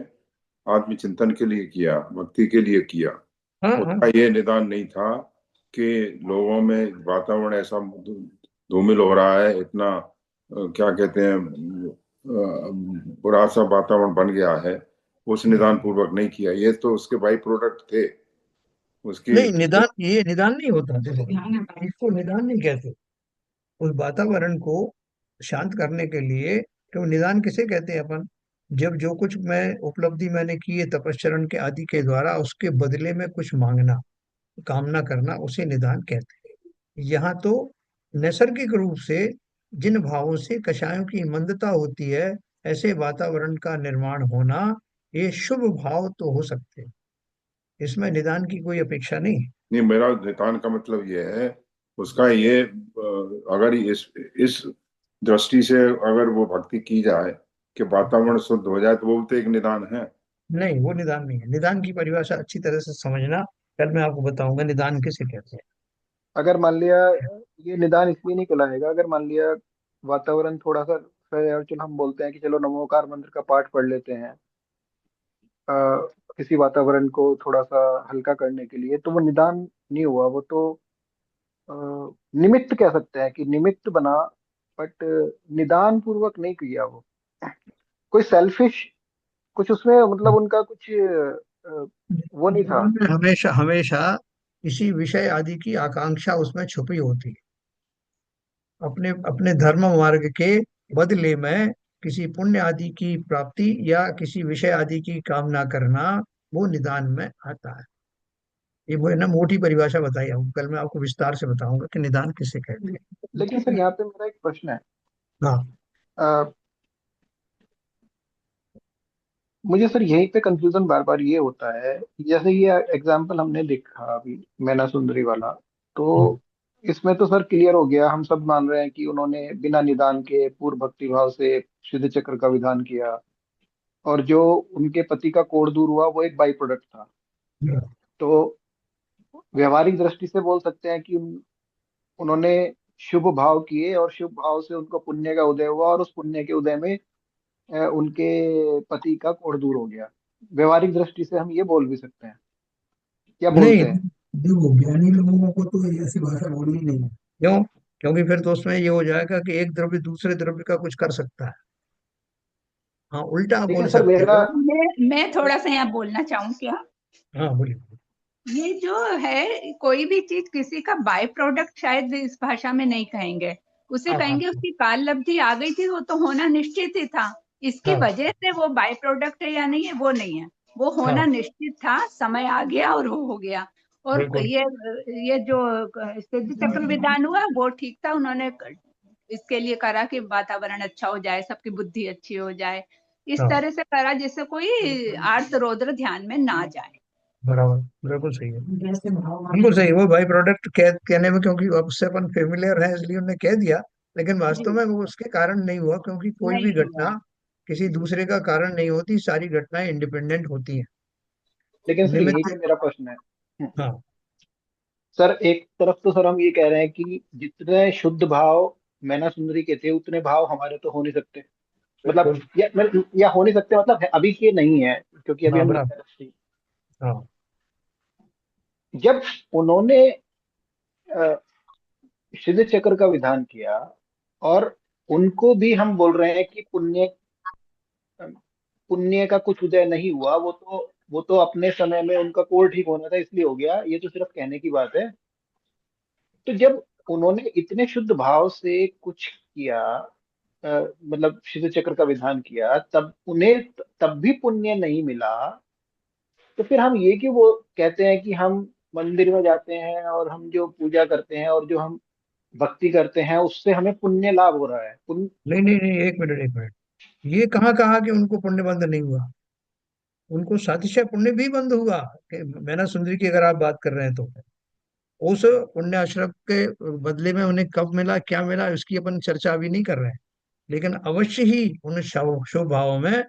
आत्मचिंतन के लिए किया, भक्ति के लिए किया। हाँ हाँ। उसका ये निदान नहीं था कि लोगों में वातावरण ऐसा धूमिल हो रहा है, इतना क्या कहते हैं, बुरा सा वातावरण बन गया है। उस निदान पूर्वक नहीं किया, ये तो उसके बाई प्रोडक्ट थे उसकी। नहीं, निदान, ये निदान नहीं होता, देखो इसको निदान नहीं कहते। उस वातावरण को शांत करने के लिए, तो निदान किसे कहते हैं अपन? जब जो कुछ मैं उपलब्धि मैंने की है तपश्चरण के आदि के द्वारा, उसके बदले में कुछ मांगना, कामना करना, उसे निदान कहते हैं। यहाँ तो नैसर्गिक रूप से जिन भावों से कषायों की मंदता होती है, ऐसे वातावरण का निर्माण होना, ये शुभ भाव तो हो सकते हैं, इसमें निदान की कोई अपेक्षा नहीं। नहीं, मेरा निदान का मतलब ये है, उसका ये अगर इस दृष्टि से अगर वो भक्ति की जाए कि वातावरण शुद्ध हो जाए, तो वो भी तो एक निदान है। नहीं, वो निदान नहीं है। निदान की परिभाषा अच्छी तरह से समझना, कल मैं आपको बताऊंगा निदान किसे कहते अगर मान लिया, ये निदान इसलिए नहीं कहलाएगा अगर मान लिया वातावरण थोड़ा सा, यार चलो हम बोलते हैं कि चलो नमोकार मंत्र का पाठ पढ़ लेते हैं, अ, किसी वातावरण को थोड़ा सा हल्का करने के लिए, तो वो निदान नहीं हुआ। वो तो अ, निमित्त कह सकते हैं कि निमित्त बना, बट निदान पूर्वक नहीं किया वो। कोई सेल्फिश कुछ उसमें, मतलब उनका कुछ वो नहीं था। हैं। हमेशा हमेशा किसी विषय आदि की आकांक्षा उसमें छुपी होती है। अपने अपने धर्म मार्ग के बदले में किसी पुण्य आदि की प्राप्ति या किसी विषय आदि की कामना करना, वो निदान में आता है। ये वो ना मोटी परिभाषा बताई हूँ, कल मैं आपको विस्तार से बताऊंगा कि निदान किसे कहते लेकिन सर यहाँ पे मेरा एक प्रश्न है। हैं। हाँ। अ, मुझे सर यहीं पे कंफ्यूजन बार बार ये होता है, जैसे ये एग्जाम्पल हमने देखा अभी मैना सुंदरी वाला, तो इसमें तो सर क्लियर हो गया, हम सब मान रहे हैं कि उन्होंने बिना निदान के पूर्ण भक्ति भाव से सिद्ध चक्र का विधान किया, और जो उनके पति का कोढ़ दूर हुआ वो एक बाई प्रोडक्ट था। तो व्यवहारिक दृष्टि से बोल सकते हैं कि उन्होंने शुभ भाव किए, और शुभ भाव से उनको पुण्य का उदय हुआ, और उस पुण्य के उदय में उनके पति का कोढ़ दूर हो गया। व्यवहारिक दृष्टि से हम ये बोल भी सकते हैं, क्या नहीं, बोलते हैं? देखो ज्ञानी लोगों को तो ऐसी भाषा बोलनी नहीं है। क्यों? क्योंकि फिर तो उसमें ये हो जाएगा कि एक द्रव्य दूसरे द्रव्य का कुछ कर सकता है। हाँ, उल्टा लेकिन बोल सर सकते मेरा, हो। मैं थोड़ा सा यहाँ बोलना चाहूँ क्या? हाँ, बोलिए। ये जो है, कोई भी चीज किसी का बाय प्रोडक्ट शायद इस भाषा में नहीं कहेंगे, उसे हाँ, हाँ, कहेंगे उसकी काल लब्धि आ गई थी, वो तो होना निश्चित ही था। इसकी हाँ, वजह से वो बाय प्रोडक्ट है या नहीं है वो नहीं है, वो होना हाँ, निश्चित था, समय आ गया और वो हो गया। और बिल्कुल। ये जो सिद्ध चक्र विधान हुआ वो ठीक था, उन्होंने इसके लिए करा कि वातावरण अच्छा हो जाए, सबकी बुद्धि अच्छी हो जाए, इस हाँ, तरह से करा जिससे कोई आर्त रौद्र ध्यान में ना जाए। बराबर, बिल्कुल सही है, बिल्कुल सही है। वो बाई प्रोडक्ट कहने में, क्योंकि अब उससे अपन फेमिलियर है इसलिए उन्होंने कह दिया। लेकिन जी, वास्तव में वो उसके कारण नहीं हुआ, क्योंकि कोई भी नहीं घटना हुआ। किसी दूसरे का कारण नहीं होती, सारी घटनाएं इंडिपेंडेंट होती हैं। लेकिन सर यही निमित्त। तो मेरा प्रश्न है। हाँ, सर एक तरफ तो सर हम ये कह रहे हैं कि जितने शुद्ध भाव मैना सुंदरी के थे उतने भाव हमारे तो हो नहीं सकते। मतलब बिल्कुल। या हो नहीं सकते, मतलब अभी के नहीं है, क्योंकि अभी हाँ, हम बराबर। हाँ, जब उन्होंने अ, शिव चक्र का विधान किया, और उनको भी हम बोल रहे हैं कि पुण्य का कुछ उदय नहीं हुआ, वो तो अपने समय में उनका कोल ठीक होना था इसलिए हो गया, ये तो सिर्फ कहने की बात है। तो जब उन्होंने इतने शुद्ध भाव से कुछ किया, मतलब शिव चक्र का विधान किया, तब उन्हें तब भी पुण्य नहीं मिला, तो फिर हम ये क्यों वो कहते हैं कि हम मंदिर में जाते हैं और हम जो पूजा करते हैं और जो हम भक्ति करते हैं उससे हमें पुण्य लाभ हो रहा है, पुण्य। नहीं, नहीं, नहीं, एक मिनट, एक मिनट। ये कहाँ कहा कि उनको पुण्य बंध नहीं हुआ? उनको सातिशय पुण्य भी बंद हुआ। कि मैना सुंदरी की अगर आप बात कर रहे हैं तो उस पुण्य आश्रम के बदले में उन्हें कब मिला, क्या मिला, इसकी अपन चर्चा अभी नहीं कर रहे हैं। लेकिन अवश्य ही उन शुभ शुभ भावों में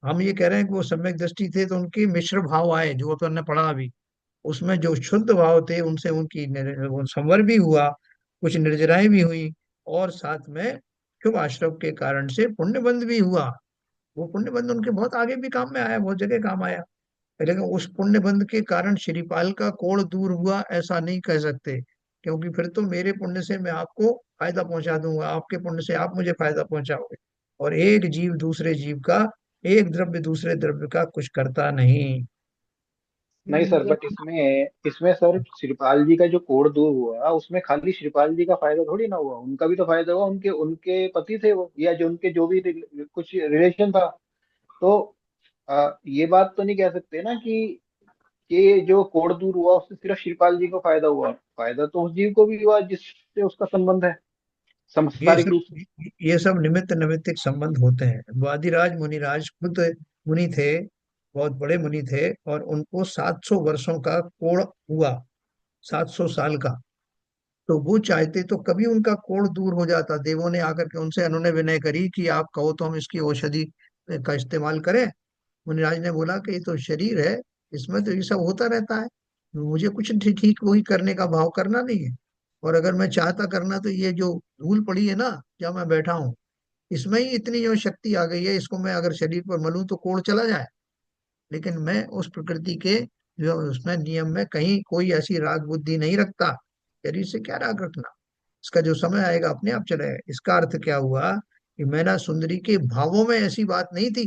हम ये कह रहे हैं कि वो सम्यक दृष्टि थे, तो उनके मिश्र भाव आए जो तो हमने पढ़ा अभी। उसमें जो शुद्ध भाव थे उनसे उनकी वो संवर भी हुआ, कुछ निर्जराएं भी हुई, और साथ में शुभ आश्रम के कारण से पुण्य बंध भी हुआ। वो पुण्य बंध उनके बहुत आगे भी काम में आया, बहुत जगह काम आया। लेकिन उस पुण्य बंध के कारण श्रीपाल का कोढ़ दूर हुआ ऐसा नहीं कह सकते। क्योंकि फिर तो मेरे पुण्य से मैं आपको फायदा पहुंचा दूंगा, आपके पुण्य से आप मुझे फायदा पहुंचाओगे। और एक जीव दूसरे जीव का, एक द्रव्य दूसरे द्रव्य का कुछ करता नहीं। नहीं सर, ये बट इसमें सर श्रीपाल जी का जो कोढ़ दूर हुआ उसमें खाली श्रीपाल जी का फायदा थोड़ी ना हुआ, उनका भी तो फायदा हुआ, उनके उनके पति थे वो, या जो उनके जो भी कुछ रिलेशन था। तो ये बात तो नहीं कह सकते ना कि ये जो कोढ़ दूर हुआ उससे सिर्फ श्रीपाल जी को फायदा हुआ, फायदा तो उस जीव को भी हुआ जिससे उसका संबंध है ये सांसारिक सब रूप से। ये सब निमित्त नैमित्तिक संबंध होते हैं। वादिराज मुनिराज खुद मुनि थे, बहुत बड़े मुनि थे, और उनको 700 वर्षों का कोढ़ हुआ, 700 साल का। तो वो चाहते तो कभी उनका कोढ़ दूर हो जाता। देवों ने आकर के उनसे उन्होंने विनय करी कि आप कहो तो हम इसकी औषधि का इस्तेमाल करें। मुनिराज ने बोला कि ये तो शरीर है, इसमें तो ये सब होता रहता है, मुझे कुछ ठीक वही करने का भाव करना नहीं है। और अगर मैं चाहता करना तो ये जो धूल पड़ी है ना, जहाँ मैं बैठा हूँ, इसमें ही इतनी जो शक्ति आ गई है, इसको मैं अगर शरीर पर मलूं तो कोढ़ चला जाए। लेकिन मैं उस प्रकृति के जो उसमें नियम में कहीं कोई ऐसी राग बुद्धि नहीं रखता। शरीर से क्या राग रखना, इसका जो समय आएगा अपने आप चलेगा। इसका अर्थ क्या हुआ कि मैना सुंदरी के भावों में ऐसी बात नहीं थी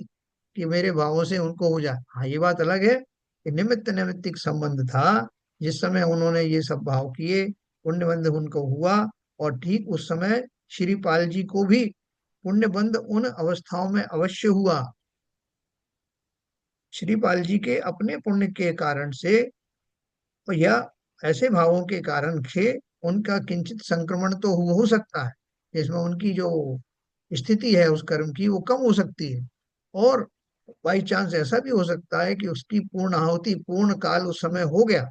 कि मेरे भावों से उनको हो जाए। हाँ, ये बात अलग है कि निमित्त नैमित्तिक संबंध था। जिस समय उन्होंने ये सब भाव किए, पुण्य बंध उनको हुआ। और ठीक उस समय श्रीपाल जी को भी पुण्य बंध उन अवस्थाओं में अवश्य हुआ। श्रीपाल जी के अपने पुण्य के कारण से, या ऐसे भावों के कारण से उनका किंचित संक्रमण तो हो सकता है, जिसमें उनकी जो स्थिति है उस कर्म की वो कम हो सकती है। और बाई चांस ऐसा भी हो सकता है कि उसकी पूर्ण आहुति, पूर्ण काल उस समय हो गया,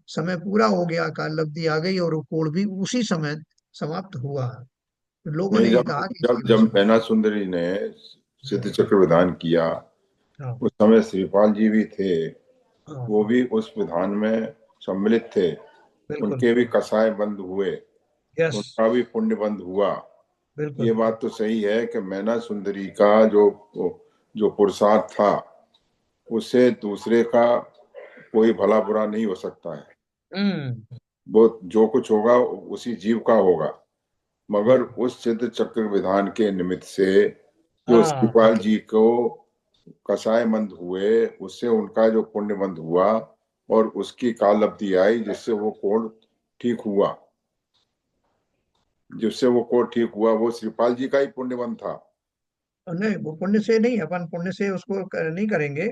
समय पूरा हो गया, काल लब्धि आ गई और वो कोढ़ भी उसी समय समाप्त हुआ। तो लोगों नहीं, ने ये जब कहा कि जब इसकी जब वजह मैना सुंदरी ने सिद्ध चक्र विधान किया, हाँ, उस समय श्रीपाल जी भी थे, हाँ, वो भी उस विधान में सम्मिलित थे। बिल्कुल। उनके भी कसाय बंद हुए, यस। उनका भी पुण्य बंद हुआ। बिल्कुल। ये बात तो सही है कि मैना सुंदरी का जो जो पुरुषार्थ था, उससे दूसरे का कोई भला बुरा नहीं हो सकता है। हम्म। वो जो कुछ होगा उसी जीव का होगा। मगर बिल्कुल। उस सिद्ध चक्र विधान के निमित्त से जो हाँ शिवपाल जी को कसाय मंद हुए, उससे उनका जो पुण्य बंद हुआ और उसकी काल अवधि आई जिससे वो कोढ़ ठीक हुआ, जिससे वो कोढ़ ठीक हुआ, वो श्रीपाल जी का ही पुण्य बंद था। नहीं, वो पुण्य से नहीं, अपन पुण्य से उसको नहीं करेंगे,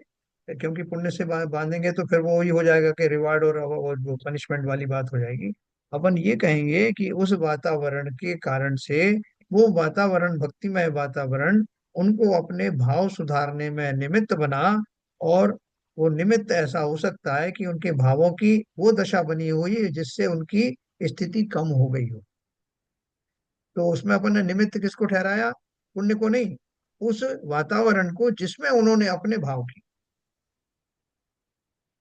क्योंकि पुण्य से बांधेंगे तो फिर वो वही हो जाएगा कि रिवार्ड और वो पनिशमेंट वाली बात हो जाएगी। अपन ये कहेंगे कि उस वातावरण के कारण से, वो वातावरण, भक्तिमय वातावरण, उनको अपने भाव सुधारने में निमित्त बना। और वो निमित्त ऐसा हो सकता है कि उनके भावों की वो दशा बनी हुई है जिससे उनकी स्थिति कम हो गई हो। तो उसमें अपन ने निमित्त किसको ठहराया? पुण्य को नहीं, उस वातावरण को जिसमें उन्होंने अपने भाव किए।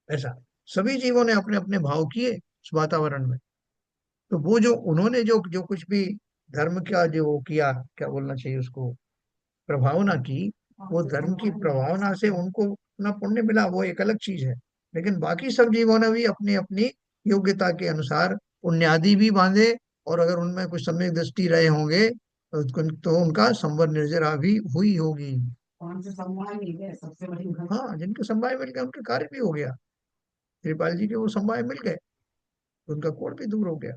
ऐसा सभी जीवों ने अपने अपने भाव किए उस वातावरण में। तो वो जो उन्होंने जो जो कुछ भी धर्म का जो वो किया, क्या बोलना चाहिए उसको, प्रभावना की, वो धर्म की प्रभावना से उनको अपना पुण्य मिला, वो एक अलग चीज है। लेकिन बाकी सब जीवों ने भी अपनी अपनी योग्यता के अनुसार पुण्यादि भी बांधे। और अगर उनमें कुछ सम्यक दृष्टि रहे होंगे तो उनका संवर निर्जरा भी हुई होगी। हाँ, जिनके समवाय मिल गए उनके कार्य भी हो गया। कृपाल जी के वो समवाय मिल गए तो उनका कोढ़ भी दूर हो गया।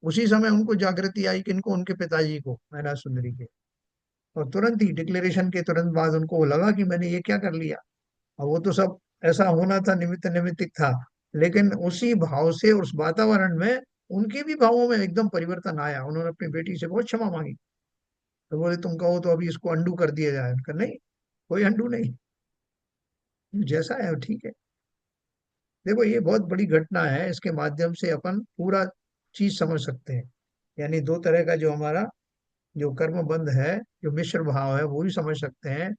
उसी समय उनको जागृति आई, किनको? उनके पिताजी को, मैना सुंदरी के। और तुरंत ही डिक्लेरेशन के तुरंत बाद उनको वो लगा कि मैंने ये क्या कर लिया। और वो तो सब ऐसा होना था, निमित्त निमित्तिक था। लेकिन उसी भाव से, उस वातावरण में, उनके भी भावों में एकदम परिवर्तन आया। उन्होंने अपनी बेटी से बहुत क्षमा मांगी। तो बोले तुम कहो तो अभी इसको अंडू कर दिया जाए। उनका नहीं, कोई अंडू नहीं, जैसा है वो ठीक है। देखो, ये बहुत बड़ी घटना है, इसके माध्यम से अपन पूरा चीज समझ सकते हैं। यानी दो तरह का जो हमारा जो कर्म बंध है, जो मिश्र भाव है, वो भी समझ सकते हैं।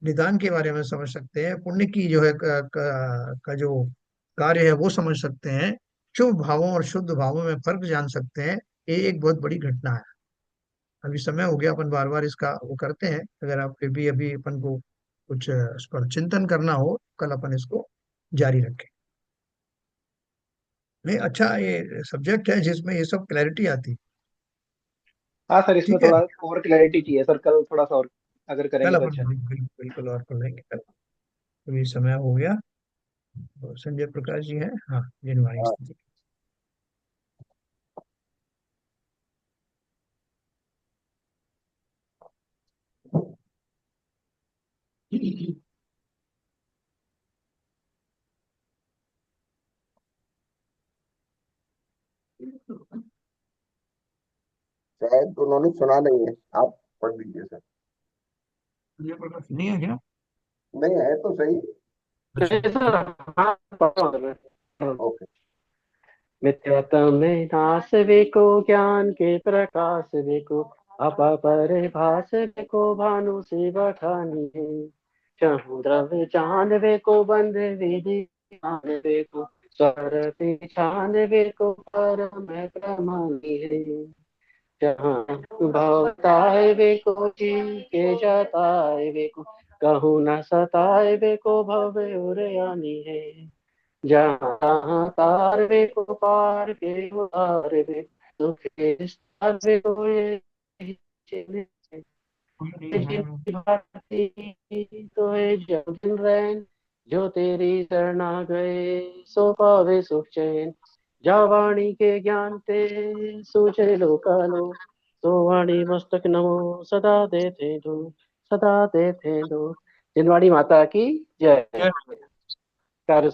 निदान के बारे में समझ सकते हैं। पुण्य की जो है का जो कार्य है वो समझ सकते हैं। शुभ भावों और शुद्ध भावों में फर्क जान सकते हैं। ये एक बहुत बड़ी घटना है। अभी समय हो गया, अपन बार बार इसका वो करते हैं। अगर आप फिर भी अभी अपन को कुछ इस पर चिंतन करना हो, कल अपन इसको जारी रखें। नहीं, अच्छा ये सब्जेक्ट है जिसमें ये सब क्लैरिटी आती है। हाँ सर, इसमें ठीक है, थोड़ा और क्लैरिटी चाहिए सर, कल थोड़ा सा और अगर कल करेंगे तो अपन अच्छा है। बिल्कुल और कर लेंगे कल। अभी समय हो गया। तो संजय प्रकाश जी हैं, हाँ, जिनवाणी हाँ। स्थिति। शायद उन्होंने सुना नहीं है, आप पढ़ लीजिए सर। संजय प्रकाश नहीं है क्या? नहीं है तो सही। अच्छा। हाँ, हाँ। ओके। मिथ्यात्म में नाश वेको, ज्ञान के प्रकाश वेको, अपरिभाष वेको, भानु से बखानी है। चाहूं द्रव्य चांद वेको, बंध विधि ध्यान वेको, स्वर छान वेको, परम प्रमाणी है। जहाँ भवताय वेको, जी के जताए वेको, कहूँ न सताए वेको, भव और आनी है। जहाँ तार वे को पार के उतार वे, तो फिर स्तार वे को ये चले। जिनकी भांति तो है जग दिन रैन, जो तेरी शरणा गए, सो पावे सुख चैन। जा वाणी के ज्ञान ते सूझे लोकालो, तो वाणी मस्तक नमो सदा देते दो, सदा देते दो। जिनवाणी माता की जय। कार्य